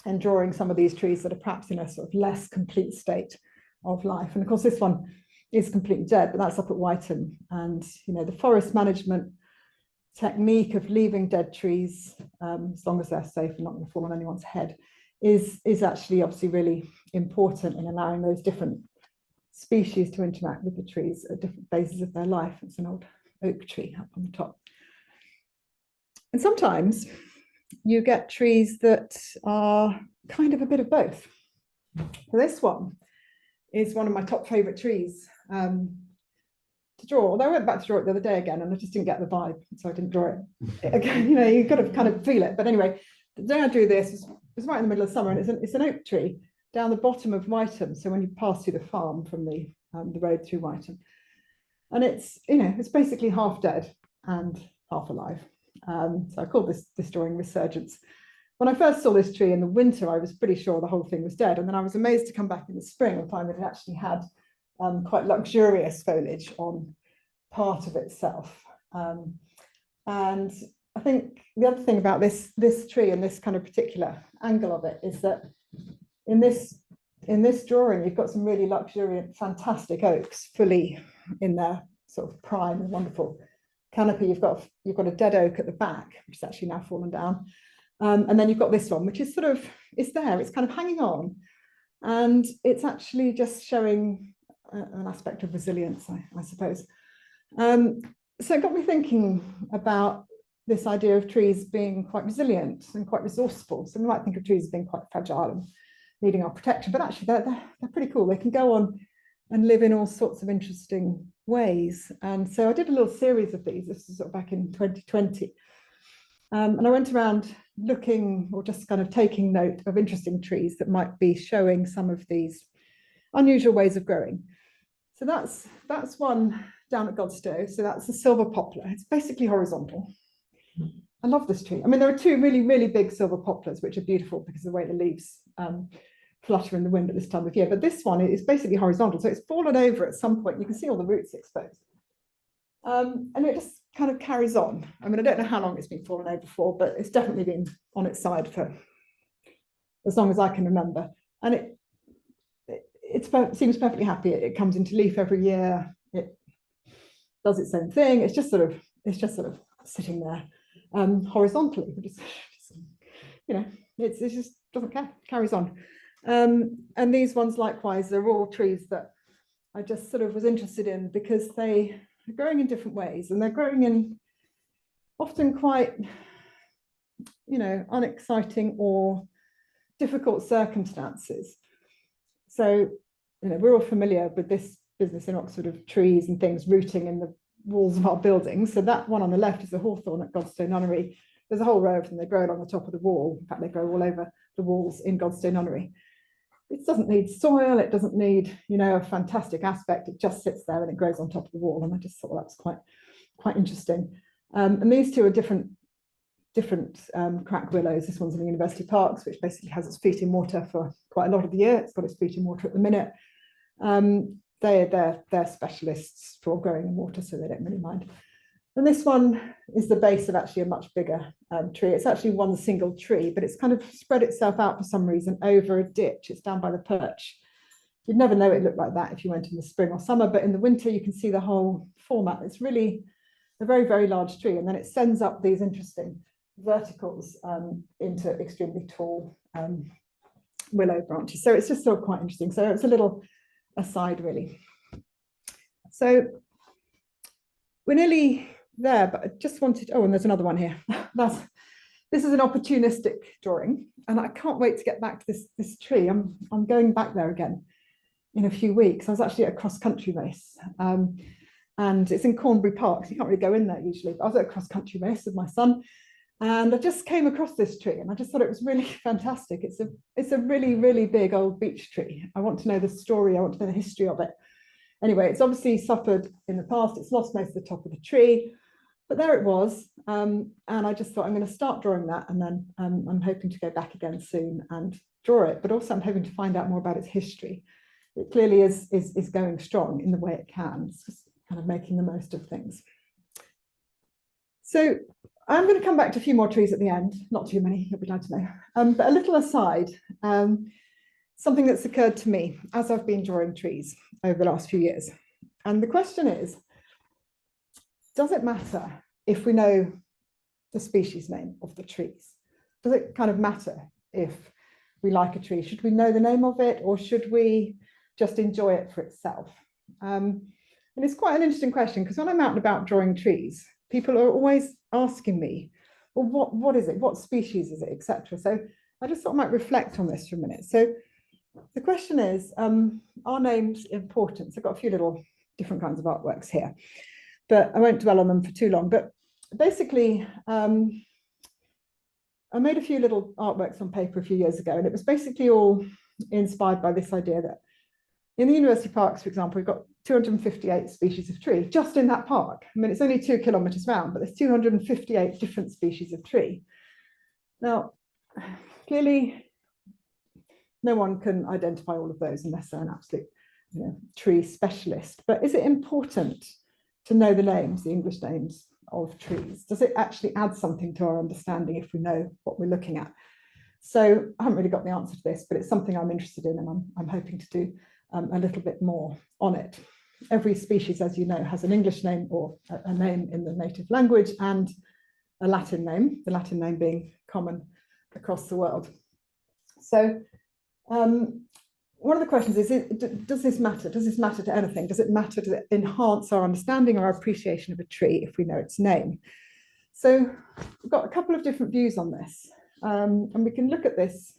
and drawing some of these trees that are perhaps in a sort of less complete state of life. And of course, this one is completely dead, but that's up at Whiteham. And the forest management technique of leaving dead trees, as long as they're safe and not going to fall on anyone's head, is actually obviously really important in allowing those different species to interact with the trees at different phases of their life. It's an old oak tree up on the top. And sometimes you get trees that are kind of a bit of both. So this one is one of my top favorite trees to draw, although I went back to draw it the other day again and I just didn't get the vibe, so I didn't draw it again. You've got to kind of feel it. But anyway, the day I drew this was right in the middle of summer, and it's an oak tree down the bottom of Whiteham. So when you pass through the farm from the road through Whiteham, and it's it's basically half dead and half alive. So I called this drawing Resurgence. When I first saw this tree in the winter, I was pretty sure the whole thing was dead, and then I was amazed to come back in the spring and find that it actually had quite luxurious foliage on part of itself. And I think the other thing about this tree and this kind of particular angle of it is that in this drawing, you've got some really luxuriant, fantastic oaks, fully in their sort of prime and wonderful canopy. You've got a dead oak at the back, which is actually now fallen down. And then you've got this one, which is sort of, it's there, it's kind of hanging on. And it's actually just showing an aspect of resilience, I suppose. So it got me thinking about this idea of trees being quite resilient and quite resourceful. So we might think of trees as being quite fragile and needing our protection, but actually they're pretty cool. They can go on and live in all sorts of interesting ways. And so I did a little series of these. This was sort of back in 2020. And I went around looking, or just kind of taking note of interesting trees that might be showing some of these unusual ways of growing. So that's one down at Godstow. So that's a silver poplar. It's basically horizontal. I love this tree. I mean, there are two really, really big silver poplars, which are beautiful because of the way the leaves flutter in the wind at this time of year. But this one is basically horizontal. So it's fallen over at some point. You can see all the roots exposed. And it just kind of carries on. I mean, I don't know how long it's been fallen over for, but it's definitely been on its side for as long as I can remember. And it seems perfectly happy. It comes into leaf every year. It does its own thing. It's just sort of sitting there horizontally. It just doesn't care, carries on. And these ones likewise, they're all trees that I just sort of was interested in because they're growing in different ways, and they're growing in often quite, unexciting or difficult circumstances. So, we're all familiar with this business in Oxford of trees and things rooting in the walls of our buildings. So that one on the left is a hawthorn at Godstow Nunnery. There's a whole row of them. They grow along the top of the wall. In fact, they grow all over the walls in Godstow Nunnery. It doesn't need soil. It doesn't need, a fantastic aspect. It just sits there and it grows on top of the wall. And I just thought that was quite interesting. And these two are different crack willows. This one's in the University Parks, which basically has its feet in water for quite a lot of the year. It's got its feet in water at the minute. They're specialists for growing in water, so they don't really mind. And this one is the base of actually a much bigger tree. It's actually one single tree, but it's kind of spread itself out for some reason over a ditch. It's down by the perch. You'd never know it looked like that if you went in the spring or summer, but in the winter you can see the whole format. It's really a very, very large tree, and then it sends up these interesting verticals into extremely tall willow branches. So it's just sort of quite interesting. So it's a little aside, really. So we're nearly there, but I just wanted, and there's another one here. this is an opportunistic drawing, and I can't wait to get back to this tree. I'm going back there again in a few weeks. I was actually at a cross-country race, and it's in Cornbury Park, so you can't really go in there usually, but I was at a cross-country race with my son, and I just came across this tree, and I just thought it was really fantastic. It's a really, really big old beech tree. I want to know the story, I want to know the history of it. Anyway, it's obviously suffered in the past, it's lost most of the top of the tree, but there it was, and I just thought I'm going to start drawing that, and then I'm hoping to go back again soon and draw it, but also I'm hoping to find out more about its history. It clearly is going strong in the way it can. It's just kind of making the most of things. So I'm going to come back to a few more trees at the end, not too many, you'll be glad to know. But a little aside, something that's occurred to me as I've been drawing trees over the last few years. And the question is, does it matter if we know the species name of the trees? Does it kind of matter if we like a tree? Should we know the name of it, or should we just enjoy it for itself? And it's quite an interesting question, because when I'm out and about drawing trees, people are always asking me, well, what is it? What species is it, etc. So I just thought I might reflect on this for a minute. So the question is, are names important? So I've got a few little different kinds of artworks here, but I won't dwell on them for too long. But basically, I made a few little artworks on paper a few years ago, and it was basically all inspired by this idea that in the university parks, for example, we've got 258 species of tree just in that park. I mean, it's only 2 kilometers round, but there's 258 different species of tree. Now, clearly, no one can identify all of those unless they're an absolute tree specialist. But is it important to know the names, the English names of trees? Does it actually add something to our understanding if we know what we're looking at? So I haven't really got the answer to this, but it's something I'm interested in, and I'm hoping to do a little bit more on it. Every species, as you know, has an English name or a name in the native language and a Latin name, the Latin name being common across the world. So one of the questions is, does this matter? Does this matter to anything? Does it matter to enhance our understanding or our appreciation of a tree if we know its name? So we've got a couple of different views on this, and we can look at this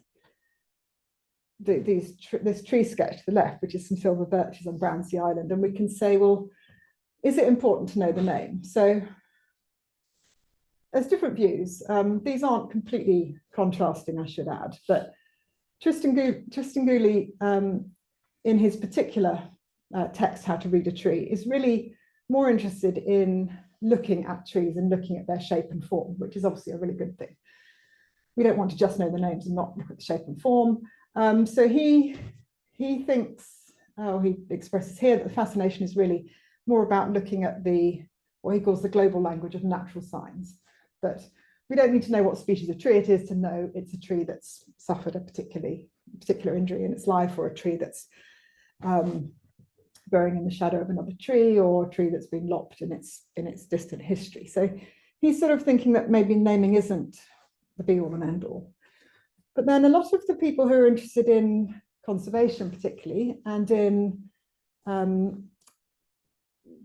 tree sketch to the left, which is some silver birches on Brownsea Island, and we can say, well, is it important to know the name? So there's different views. These aren't completely contrasting, I should add, but Tristan Gooley, in his particular text, How to Read a Tree, is really more interested in looking at trees and looking at their shape and form, which is obviously a really good thing. We don't want to just know the names and not look at the shape and form. So he thinks, he expresses here that the fascination is really more about looking at what he calls the global language of natural signs. That we don't need to know what species of tree it is to know it's a tree that's suffered a particular injury in its life, or a tree that's growing in the shadow of another tree, or a tree that's been lopped in its distant history. So he's sort of thinking that maybe naming isn't the be all and end all. But then a lot of the people who are interested in conservation particularly, and in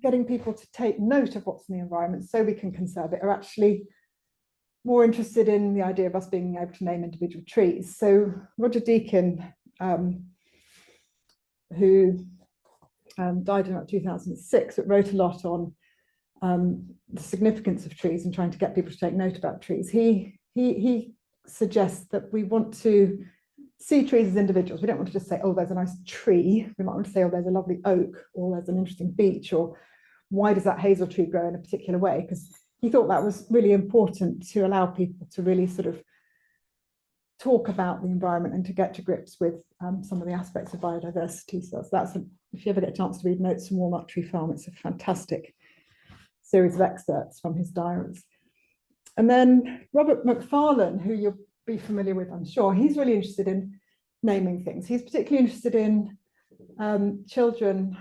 getting people to take note of what's in the environment so we can conserve it, are actually more interested in the idea of us being able to name individual trees. So Roger Deakin, who died in 2006, but wrote a lot on the significance of trees and trying to get people to take note about trees. He suggests that we want to see trees as individuals. We don't want to just say, oh, there's a nice tree. We might want to say, oh, there's a lovely oak, or there's an interesting beech, or why does that hazel tree grow in a particular way? Because he thought that was really important to allow people to really sort of talk about the environment and to get to grips with some of the aspects of biodiversity. So if you ever get a chance to read Notes from Walnut Tree Farm, it's a fantastic series of excerpts from his diaries. And then Robert Macfarlane, who you'll be familiar with, I'm sure, he's really interested in naming things. He's particularly interested in children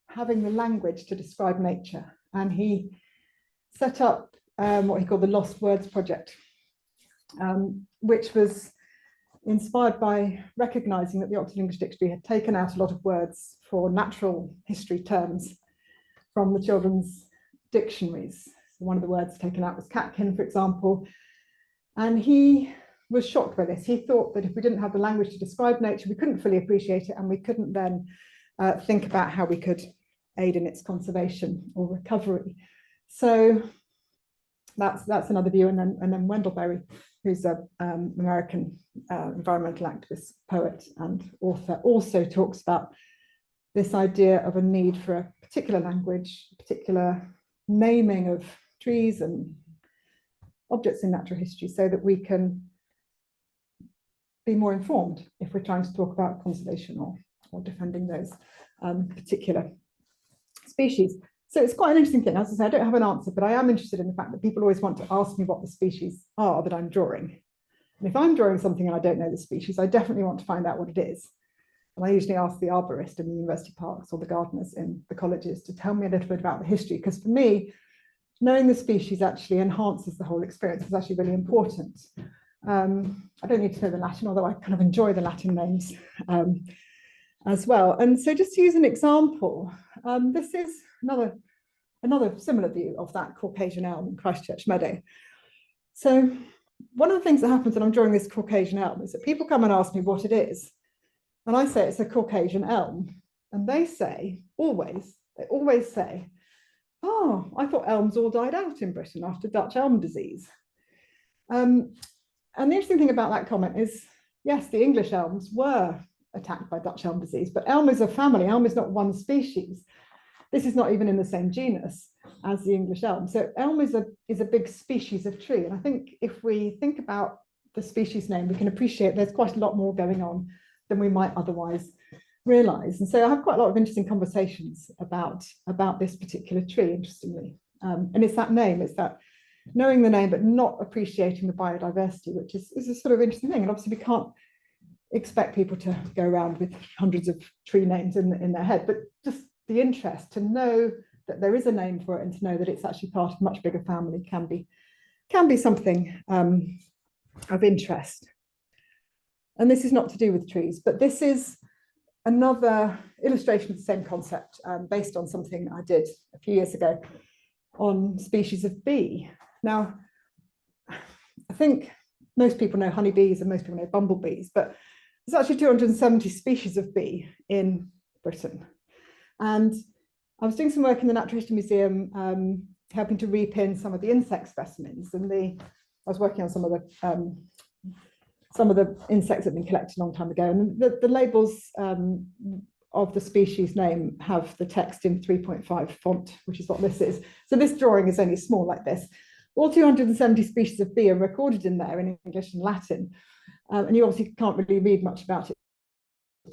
having the language to describe nature. And he set up what he called the Lost Words Project, which was inspired by recognizing that the Oxford English Dictionary had taken out a lot of words for natural history terms from the children's dictionaries. So one of the words taken out was catkin, for example. And he was shocked by this. He thought that if we didn't have the language to describe nature, we couldn't fully appreciate it, and we couldn't then think about how we could aid in its conservation or recovery. So that's another view. And then Wendell Berry, who's an American environmental activist, poet, and author, also talks about this idea of a need for a particular language, particular naming of trees and objects in natural history, so that we can be more informed if we're trying to talk about conservation or defending those particular species. So it's quite an interesting thing. As I say, I don't have an answer, but I am interested in the fact that people always want to ask me what the species are that I'm drawing. And if I'm drawing something and I don't know the species, I definitely want to find out what it is. And I usually ask the arborist in the university parks or the gardeners in the colleges to tell me a little bit about the history, because for me, knowing the species actually enhances the whole experience. It's actually really important. I don't need to know the Latin, although I kind of enjoy the Latin names as well. And so just to use an example, this is another similar view of that Caucasian elm in Christchurch Meadow. So one of the things that happens when I'm drawing this Caucasian elm is that people come and ask me what it is. And I say it's a Caucasian elm. And they always say, oh, I thought elms all died out in Britain after Dutch elm disease. And the interesting thing about that comment is, yes, the English elms were attacked by Dutch elm disease, but elm is a family. Elm is not one species. This is not even in the same genus as the English elm. So elm is a big species of tree. And I think if we think about the species name, we can appreciate there's quite a lot more going on than we might otherwise realize. And so I have quite a lot of interesting conversations about this particular tree, interestingly. And it's that name, it's that knowing the name, but not appreciating the biodiversity, which is a sort of interesting thing. And obviously we can't expect people to go around with hundreds of tree names in their head, but just the interest to know that there is a name for it and to know that it's actually part of a much bigger family can be something of interest. And this is not to do with trees, but this is another illustration of the same concept based on something I did a few years ago on species of bee. Now, I think most people know honeybees and most people know bumblebees, but there's actually 270 species of bee in Britain. And I was doing some work in the Natural History Museum, helping to repin some of the insect specimens. And I was working on some of the insects that had been collected a long time ago. And the labels of the species name have the text in 3.5 font, which is what this is. So this drawing is only small like this. All 270 species of bee are recorded in there in English and Latin. And you obviously can't really read much about it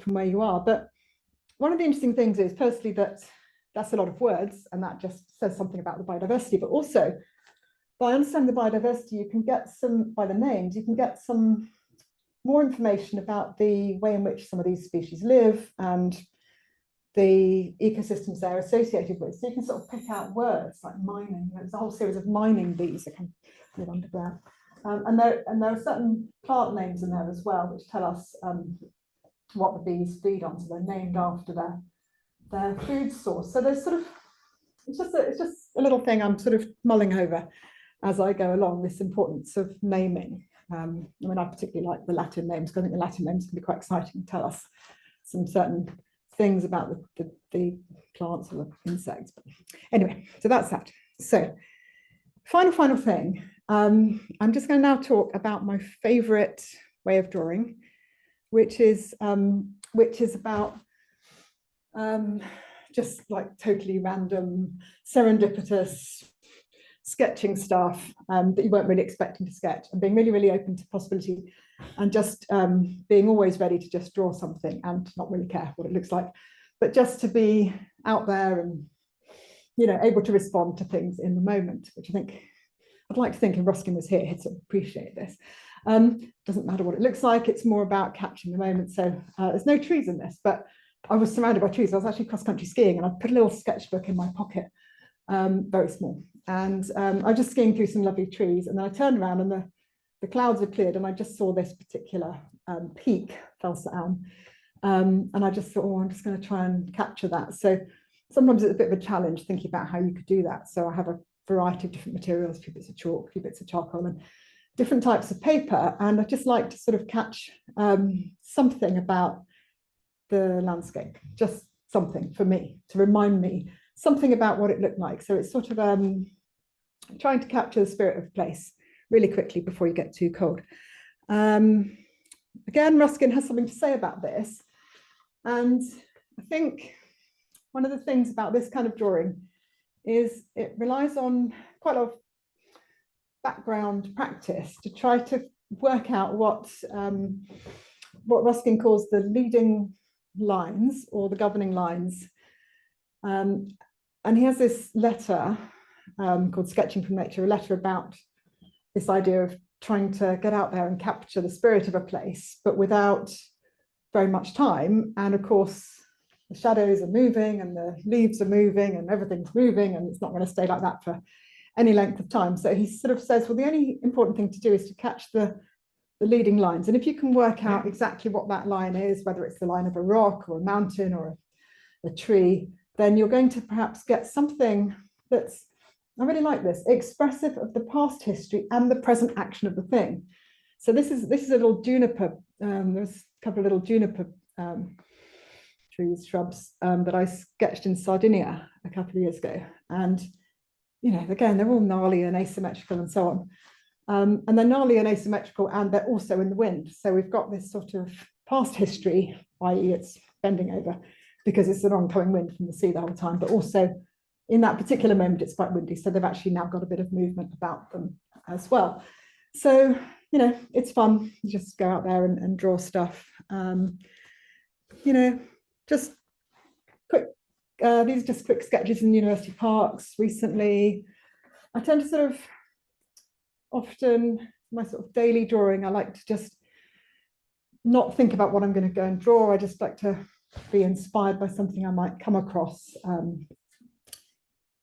from where you are. But one of the interesting things is, firstly, that's a lot of words, and that just says something about the biodiversity. But also, by understanding the biodiversity, you can get by the names, you can get some more information about the way in which some of these species live and the ecosystems they're associated with. So you can sort of pick out words like mining. There's a whole series of mining bees that can live underground. And there are certain plant names in there as well, which tell us what the bees feed on. So they're named after their food source. So there's sort of, it's just a little thing I'm sort of mulling over as I go along, this importance of naming. I mean, I particularly like the Latin names, because I think the Latin names can be quite exciting and tell us some certain things about the plants or the insects. But anyway, so that's that. So final thing. I'm just going to now talk about my favorite way of drawing, which is about just like totally random, serendipitous sketching stuff that you weren't really expecting to sketch, and being really, really open to possibility, and just being always ready to just draw something and not really care what it looks like, but just to be out there and, you know, able to respond to things in the moment, which I think I'd like to think if Ruskin was here, he'd sort of appreciate this. Doesn't matter what it looks like, it's more about capturing the moment. So there's no trees in this, but I was surrounded by trees. I was actually cross-country skiing, and I put a little sketchbook in my pocket, very small. And I was just skiing through some lovely trees, and then I turned around and the clouds had cleared, and I just saw this particular peak, Felsa Elm. And I just thought, oh, I'm just going to try and capture that. So sometimes it's a bit of a challenge thinking about how you could do that. So I have a variety of different materials, a few bits of chalk, a few bits of charcoal, and different types of paper, and I just like to sort of catch something about the landscape, just something for me to remind me something about what it looked like. So it's sort of trying to capture the spirit of place really quickly before you get too cold. Again, Ruskin has something to say about this, and I think one of the things about this kind of drawing is it relies on quite a lot of background practice to try to work out what Ruskin calls the leading lines or the governing lines. And he has this letter called Sketching from Nature, a letter about this idea of trying to get out there and capture the spirit of a place, but without very much time. And of course, the shadows are moving and the leaves are moving and everything's moving, and it's not going to stay like that for any length of time. So he sort of says, well, the only important thing to do is to catch the leading lines. And if you can work out exactly what that line is, whether it's the line of a rock or a mountain or a tree, then you're going to perhaps get something that's, I really like this, expressive of the past history and the present action of the thing. So this is a little juniper. There's a couple of little juniper trees, shrubs that I sketched in Sardinia a couple of years ago. And, you know, again, they're all gnarly and asymmetrical and so on. And they're gnarly and asymmetrical, and they're also in the wind. So we've got this sort of past history, i.e. it's bending over because it's an oncoming wind from the sea the whole time, but also in that particular moment, it's quite windy. So they've actually now got a bit of movement about them as well. So, you know, it's fun. You just go out there and draw stuff. You know, just quick, these are just quick sketches in university parks recently. I tend to sort of often, my sort of daily drawing, I like to just not think about what I'm going to go and draw. I just like to be inspired by something I might come across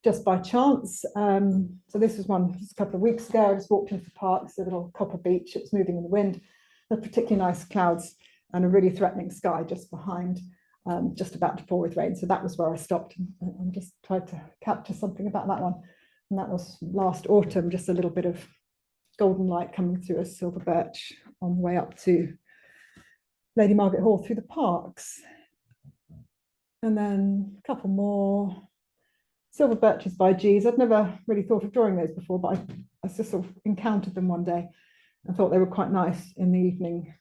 just by chance. So this was one just a couple of weeks ago. I just walked into the park, it's a little copper beach, it was moving in the wind. There were particularly nice clouds and a really threatening sky just behind, just about to pour with rain. So that was where I stopped and just tried to capture something about that one. And that was last autumn, just a little bit of golden light coming through a silver birch on the way up to Lady Margaret Hall through the parks. And then a couple more. Silver birches by G's. I'd never really thought of drawing those before, but I just sort of encountered them one day and thought they were quite nice in the evening,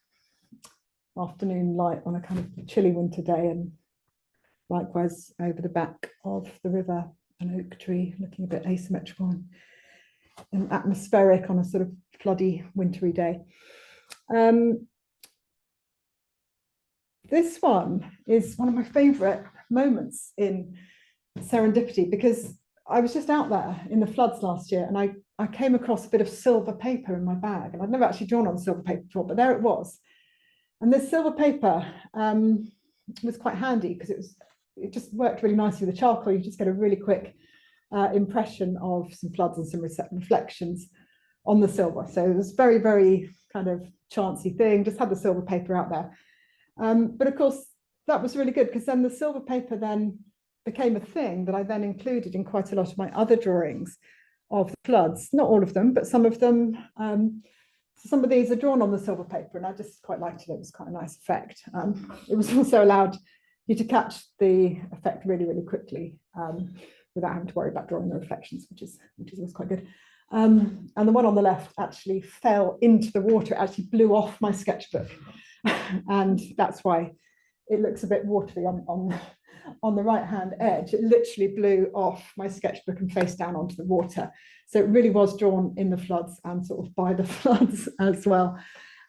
afternoon light on a kind of chilly winter day. And likewise over the back of the river, an oak tree looking a bit asymmetrical and atmospheric on a sort of floody wintry day. This one is one of my favorite moments in serendipity, because I was just out there in the floods last year and I came across a bit of silver paper in my bag, and I'd never actually drawn on silver paper before, but there it was. And this silver paper was quite handy because it just worked really nicely with the charcoal. You just get a really quick impression of some floods and some reflections on the silver. So it was very, very kind of chancy thing, just had the silver paper out there. But of course, that was really good because then the silver paper then became a thing that I then included in quite a lot of my other drawings of the floods. Not all of them, but some of them. Some of these are drawn on the silver paper, and I just quite liked it. It was quite a nice effect. It was also allowed you to catch the effect really, really quickly without having to worry about drawing the reflections, which was quite good. And the one on the left actually fell into the water. It actually blew off my sketchbook, and that's why it looks a bit watery on the right-hand edge. It literally blew off my sketchbook and face down onto the water. So it really was drawn in the floods and sort of by the floods as well.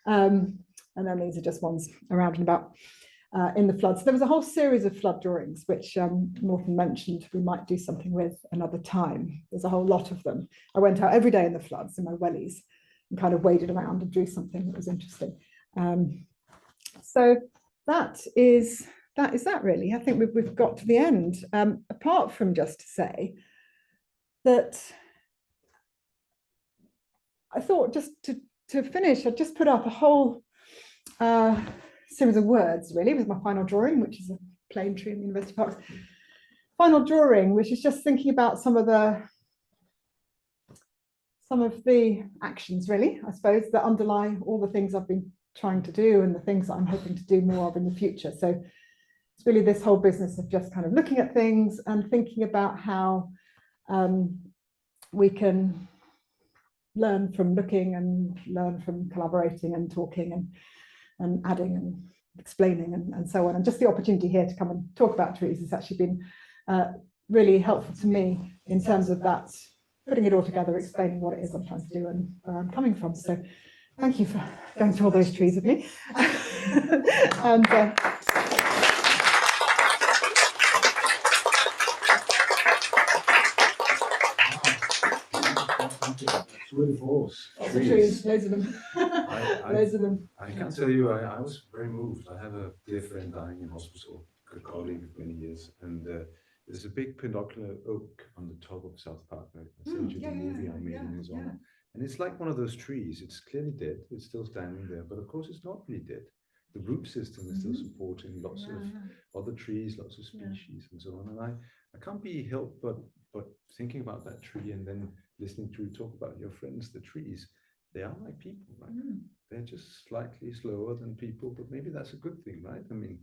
And then these are just ones around and about in the floods. There was a whole series of flood drawings, which Morten mentioned we might do something with another time. There's a whole lot of them. I went out every day in the floods in my wellies and kind of waded around and drew something that was interesting. So that is that really. I think we've got to the end, apart from just to say that I thought just to finish, I'd just put up a whole series of words really with my final drawing, which is a plane tree in the University Parks. Final drawing, which is just thinking about some of the some of the actions, really, I suppose, that underlie all the things I've been trying to do and the things that I'm hoping to do more of in the future. So it's really this whole business of just kind of looking at things and thinking about how we can learn from looking and learn from collaborating and talking and adding and explaining and so on. And just the opportunity here to come and talk about trees has actually been really helpful to me in terms of that, putting it all together, explaining what it is I'm trying to do and where I'm coming from. So thank you for going through all those trees with me. And trees, loads of them. Loads of them. I can tell you, I was very moved. I have a dear friend dying in hospital, a colleague of many years, and there's a big pinocular oak on the top of South Park. I sent you the movie I made in his honor. And it's like one of those trees. It's clearly dead. It's still standing there, but of course it's not really dead. The root system is still supporting lots of other trees, lots of species, and so on. And I can't be helped but thinking about that tree and then listening to you talk about your friends, the trees. They are like people, right? They're just slightly slower than people, but maybe that's a good thing, right? I mean,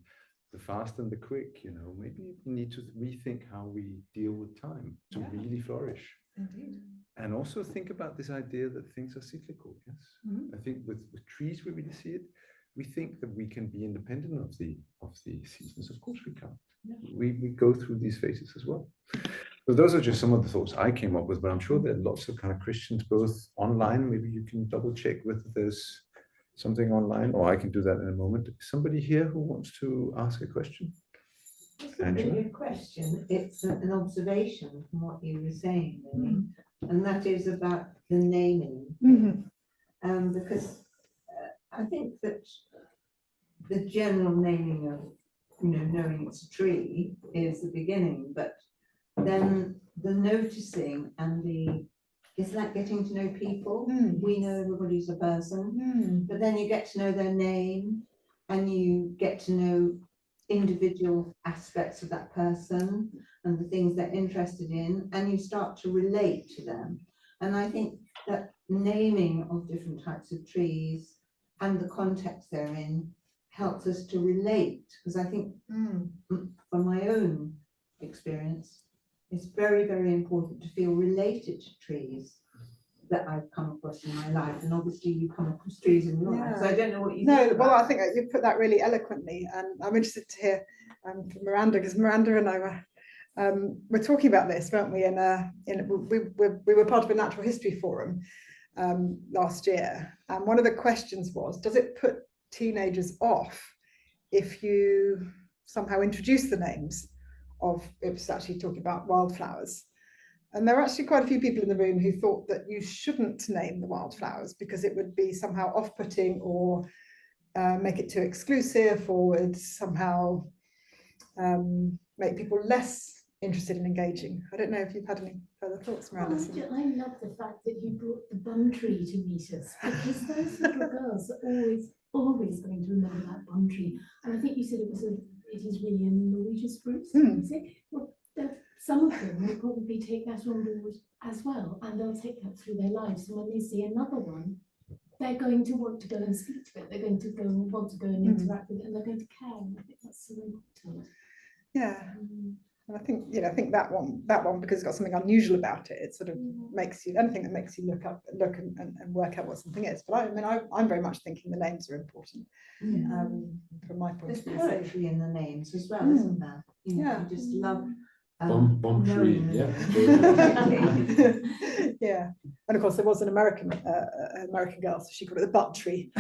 the fast and the quick, you know, maybe we need to rethink how we deal with time to really flourish. Indeed. And also think about this idea that things are cyclical. Yes, I think with trees we really see it. We think that we can be independent of the seasons. Of course we can't. We go through these phases as well. So those are just some of the thoughts I came up with, but I'm sure there are lots of kind of Christians both online. Maybe you can double check whether there's something online, or I can do that in a moment. Somebody here who wants to ask a question? It's not really a question, it's an observation from what you were saying, really. And that is about the naming. Because I think that the general naming of, knowing it's a tree is the beginning, but then the noticing and it's like getting to know people. We know everybody's a person, but then you get to know their name and you get to know individual aspects of that person and the things they're interested in, and you start to relate to them. And I think that naming of different types of trees and the context they're in helps us to relate, because I think from my own experience, it's very, very important to feel related to trees that I've come across in my life, and obviously you come across trees in your life, so I don't know what you think about. Well, I think you put that really eloquently, and I'm interested to hear from Miranda, because Miranda and I were talking about this, weren't we? We were part of a natural history forum last year, and one of the questions was, does it put teenagers off if you somehow introduce the names of, it was actually talking about wildflowers? And there were actually quite a few people in the room who thought that you shouldn't name the wildflowers because it would be somehow off-putting or make it too exclusive, or would somehow make people less interested in engaging. I don't know if you've had any further thoughts, Miranda. I love the fact that you brought the bum tree to meet us, because those little girls are always going to remember that bum tree. And I think you said it is really a Norwegian spruce. Well, some of them will probably take that on board as well, and they'll take that through their lives. And when they see another one, they're going to want to go and speak to it. They're going to want to go and interact with it, and they're going to care. And I think that's so important. Yeah. And I think that one, because it's got something unusual about it, it sort of makes you, anything that makes you look and work out what something is. But I'm very much thinking the names are important from my point of view. There's poetry in the names as well, isn't there? You just love bomb tree, yeah. And of course there was an American girl, so she called it the butt tree.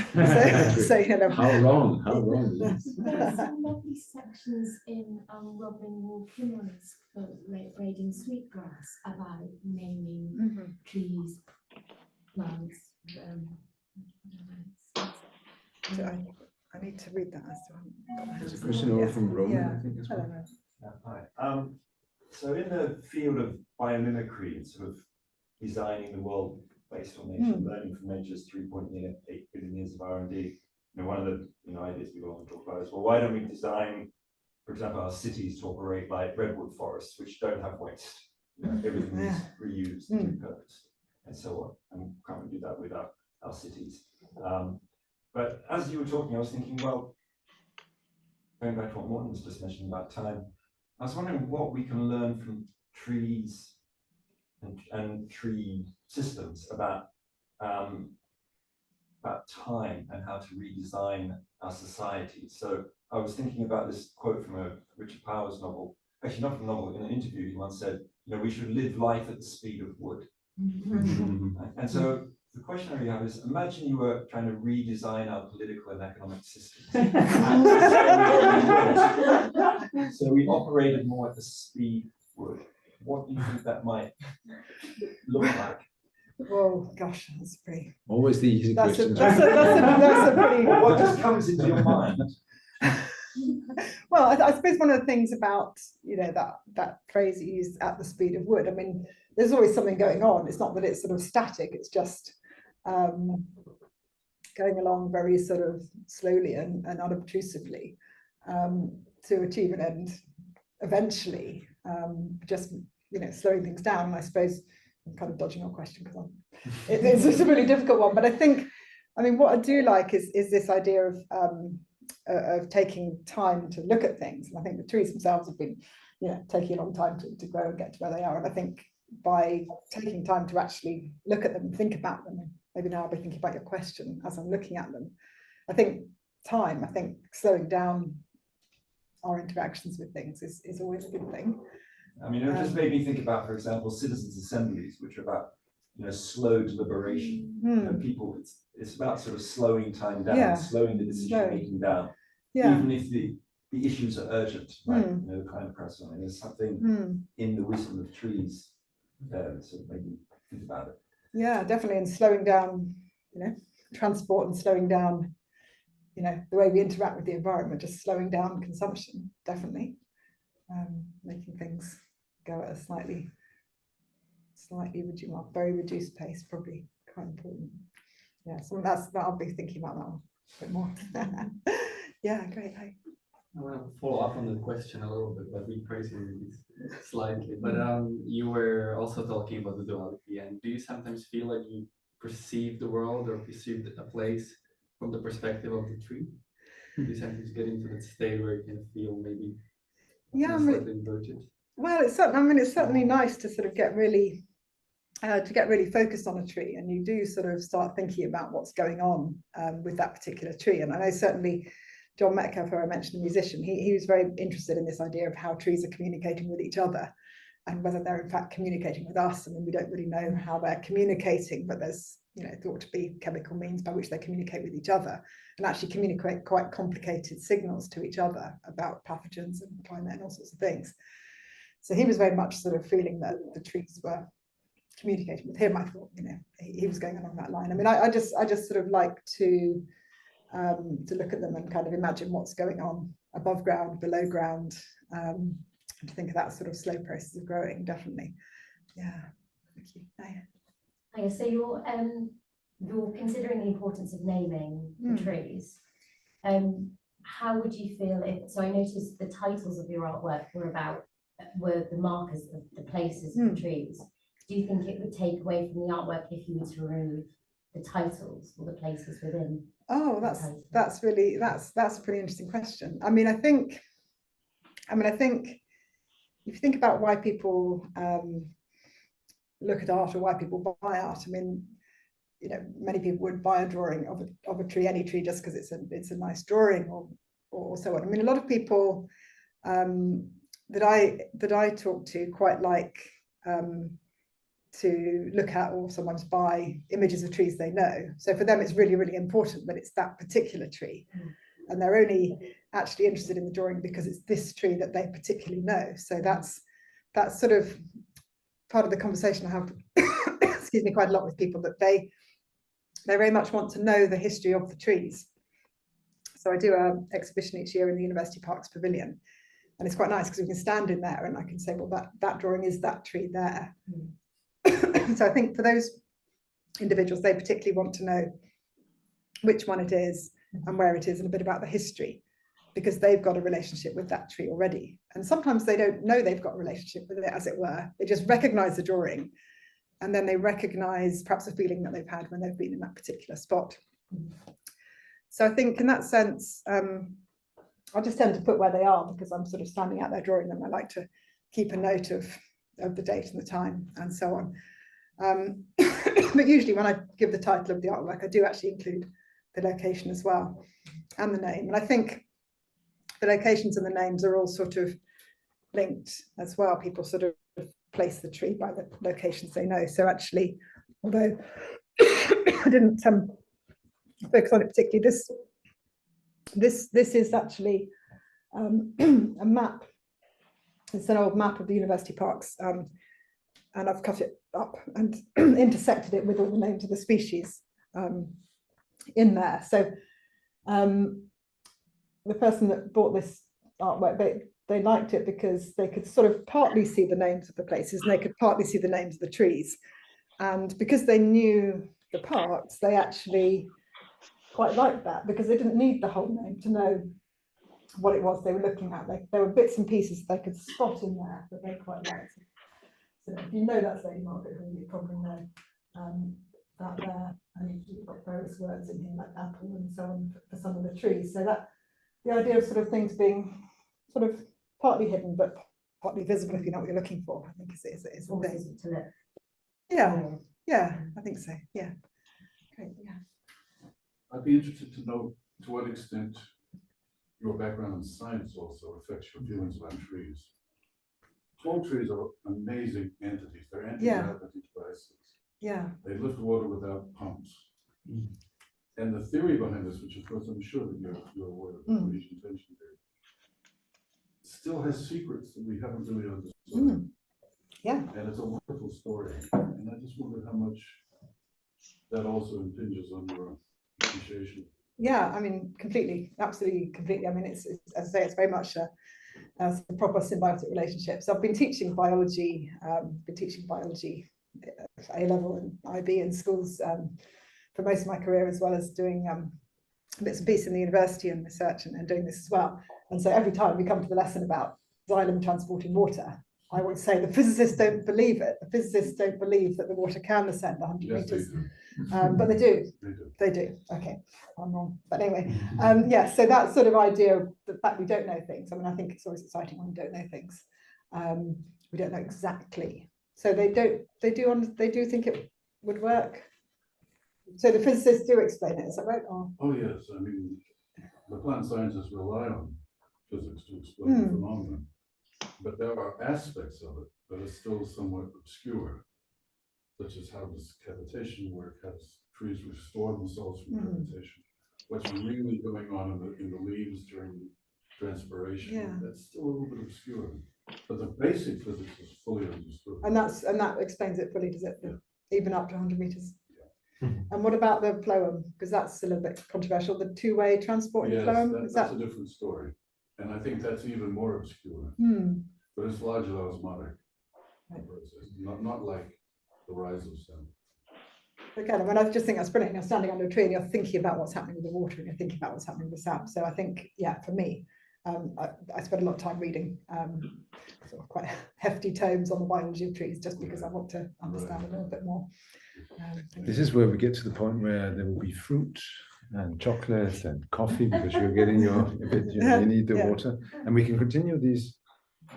So how wrong There are some lovely sections in Robin Wall Kimmerer's book, Braiding Sweetgrass, about naming trees, plants. I need to read that. There's a question over from Roman, I think, as well. Hi. So in the field of biomimicry, sort of designing the world based on nature, learning from nature's 3.8 billion years of R&D, one of the ideas we often talk about is, well, why don't we design, for example, our cities to operate like redwood forests, which don't have waste? Everything is reused and repurposed. and so on. And can't we do that with our cities? But as you were talking, I was thinking, well, going back to what Morton was just mentioning about time, I was wondering what we can learn from trees and tree systems about time and how to redesign our society. So I was thinking about this quote from a Richard Powers novel, actually not from a novel, in an interview he once said, you know, we should live life at the speed of wood. And so the question I really have is, imagine you were trying to redesign our political and economic systems. So we operated more at the speed of wood. What do you think that might look like? Oh gosh, that's pretty. Always the easy That's a, questions. that's a pretty. Well, what just comes into your mind? Well, I suppose one of the things about, you know, that phrase you used, at the speed of wood, I mean, there's always something going on. It's not that it's sort of static, it's just going along very sort of slowly and unobtrusively to achieve an end eventually, just, you know, slowing things down. And I suppose I'm kind of dodging your question because it's a really difficult one, but I think, I mean, what I do like is this idea of taking time to look at things. And I think the trees themselves have been, you know, taking a long time to grow and get to where they are. And I think by taking time to actually look at them, think about them, maybe now I'll be thinking about your question as I'm looking at them. I think slowing down our interactions with things is always a good thing. I mean, it just made me think about, for example, citizens' assemblies, which are about, you know, slow deliberation. You know, people, it's about sort of slowing time down, slowing the decision making down, even if the issues are urgent, like you know, the climate crisis. I mean, there's something in the wisdom of trees there that sort of made me think about it. Yeah, definitely, and slowing down, you know, transport and slowing down, you know, the way we interact with the environment, just slowing down consumption, definitely, making things go at a slightly reduced, well, very reduced pace, probably quite important. Yeah, so that I'll be thinking about that one a bit more. Yeah, great. I want to follow up on the question a little bit, but rephrasing it slightly. But you were also talking about the duality, and do you sometimes feel like you perceive the world or perceive a place from the perspective of the tree? Do you sometimes get into that state where you can feel maybe slightly inverted? Well, it's certainly nice to sort of get really focused on a tree, and you do sort of start thinking about what's going on with that particular tree. And I know certainly John Metcalfe, who I mentioned, a musician, he was very interested in this idea of how trees are communicating with each other and whether they're in fact communicating with us. I mean, we don't really know how they're communicating, but there's, you know, thought to be chemical means by which they communicate with each other and actually communicate quite complicated signals to each other about pathogens and climate and all sorts of things. So he was very much sort of feeling that the trees were communicating with him. I thought, you know, he was going along that line. I mean, I just sort of like to look at them and kind of imagine what's going on above ground, below ground, and to think of that sort of slow process of growing, definitely. Yeah, thank you. Hiya, so you're considering the importance of naming the trees. How would you feel if, so I noticed the titles of your artwork were the markers of the places of the trees. Do you think it would take away from the artwork if you were to remove the titles or the places within? Oh, that's a pretty interesting question. I mean, I think if you think about why people look at art or why people buy art, I mean, you know, many people would buy a drawing of a tree, any tree, just because it's a nice drawing or so on. I mean, a lot of people that I talk to quite like to look at or sometimes buy images of trees they know. So for them, it's really, really important that it's that particular tree. And they're only actually interested in the drawing because it's this tree that they particularly know. So that's sort of part of the conversation I have, excuse me, quite a lot with people, that they very much want to know the history of the trees. So I do an exhibition each year in the University Parks Pavilion. And it's quite nice because we can stand in there and I can say, well, that drawing is that tree there. So I think for those individuals, they particularly want to know which one it is and where it is and a bit about the history, because they've got a relationship with that tree already. And sometimes they don't know they've got a relationship with it, as it were. They just recognize the drawing and then they recognize perhaps a feeling that they've had when they've been in that particular spot. So I think in that sense, I'll just tend to put where they are because I'm sort of standing out there drawing them. I like to keep a note of the date and the time and so on. But usually when I give the title of the artwork, I do actually include the location as well and the name. And I think the locations and the names are all sort of linked as well. People sort of place the tree by the locations they know. So actually, although I didn't focus on it particularly, this is actually a map. It's an old map of the university parks, and I've cut it up and intersected it with all the names of the species in there. So the person that bought this artwork, they liked it because they could sort of partly see the names of the places and they could partly see the names of the trees. And because they knew the parks, they actually quite liked that because they didn't need the whole name to know what it was they were looking at. There were bits and pieces they could spot in there that they quite liked. So if you know that's Lady Margaret Hall, you probably know that there. And you've got various words in here like apple and so on for some of the trees. So that the idea of sort of things being sort of partly hidden but partly visible if you know what you're looking for, I think is the thing. To look. Yeah, I think so. Yeah. Great. Yeah. I'd be interested to know to what extent your background in science also affects your feelings about trees. Tall trees are amazing entities. They're anti-gravity devices. Yeah. They lift water without pumps. And the theory behind this, which of course I'm sure that you're aware of the Parisian tension theory, still has secrets that we haven't really understood. Yeah. And it's a wonderful story. And I just wondered how much that also impinges on your appreciation. Yeah, I mean, completely, absolutely, completely. I mean, it's as I say, it's very much a proper symbiotic relationship. So I've been teaching biology, A level and IB in schools for most of my career, as well as doing bits and pieces in the university and research and doing this as well. And so every time we come to the lesson about xylem transporting water, I would say the physicists don't believe it. The physicists don't believe that the water can ascend 100 meters. But they do. They do. Okay, I'm wrong. But anyway, yeah, so that sort of idea of the fact we don't know things. I mean, I think it's always exciting when we don't know things. We don't know exactly. So they do think it would work. So the physicists do explain it, is that right? Oh yes, I mean, the plant scientists rely on physics to explain the phenomenon. But there are aspects of it that are still somewhat obscure, such as how does cavitation work, how does trees restore themselves from cavitation, what's really going on in the leaves during transpiration. That's still a little bit obscure. But the basic physics is fully understood. And that explains it fully, does it? Yeah. Even up to 100 meters. Yeah. And what about the phloem? Because that's still a bit controversial. The two-way transport in phloem. That's a different story. And I think that's even more obscure. But it's largely osmotic process, not like the rise of sound. Again, I mean, I just think that's brilliant. You're standing under a tree and you're thinking about what's happening with the water and you're thinking about what's happening with the sound. So I think, yeah, for me, I spend a lot of time reading sort of quite hefty tomes on the biology of trees just because I want to understand a little bit more. This is where we get to the point where there will be fruit and chocolate and coffee because you're getting you need the water, and we can continue these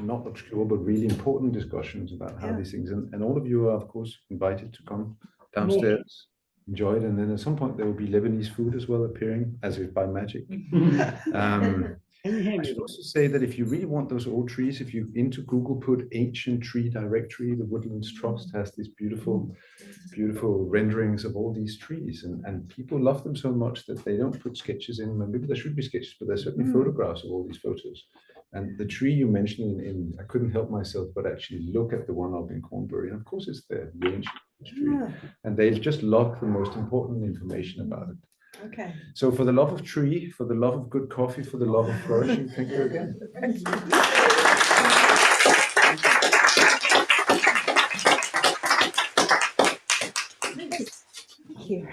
not obscure but really important discussions about how these things, and all of you are of course invited to come downstairs, enjoy it, and then at some point there will be Lebanese food as well appearing as if by magic. I should also say that if you really want those old trees, if you into Google put ancient tree directory, the Woodlands Trust has these beautiful renderings of all these trees, and people love them so much that they don't put sketches in. Maybe there should be sketches, but there's certainly photographs of all these photos. And the tree you mentioned I couldn't help myself but actually look at the one up in Cornbury, and of course it's the ancient tree, and they've just logged the most important information about it. Okay. So for the love of tree, for the love of good coffee, for the love of flourishing, thank you again. Thank you.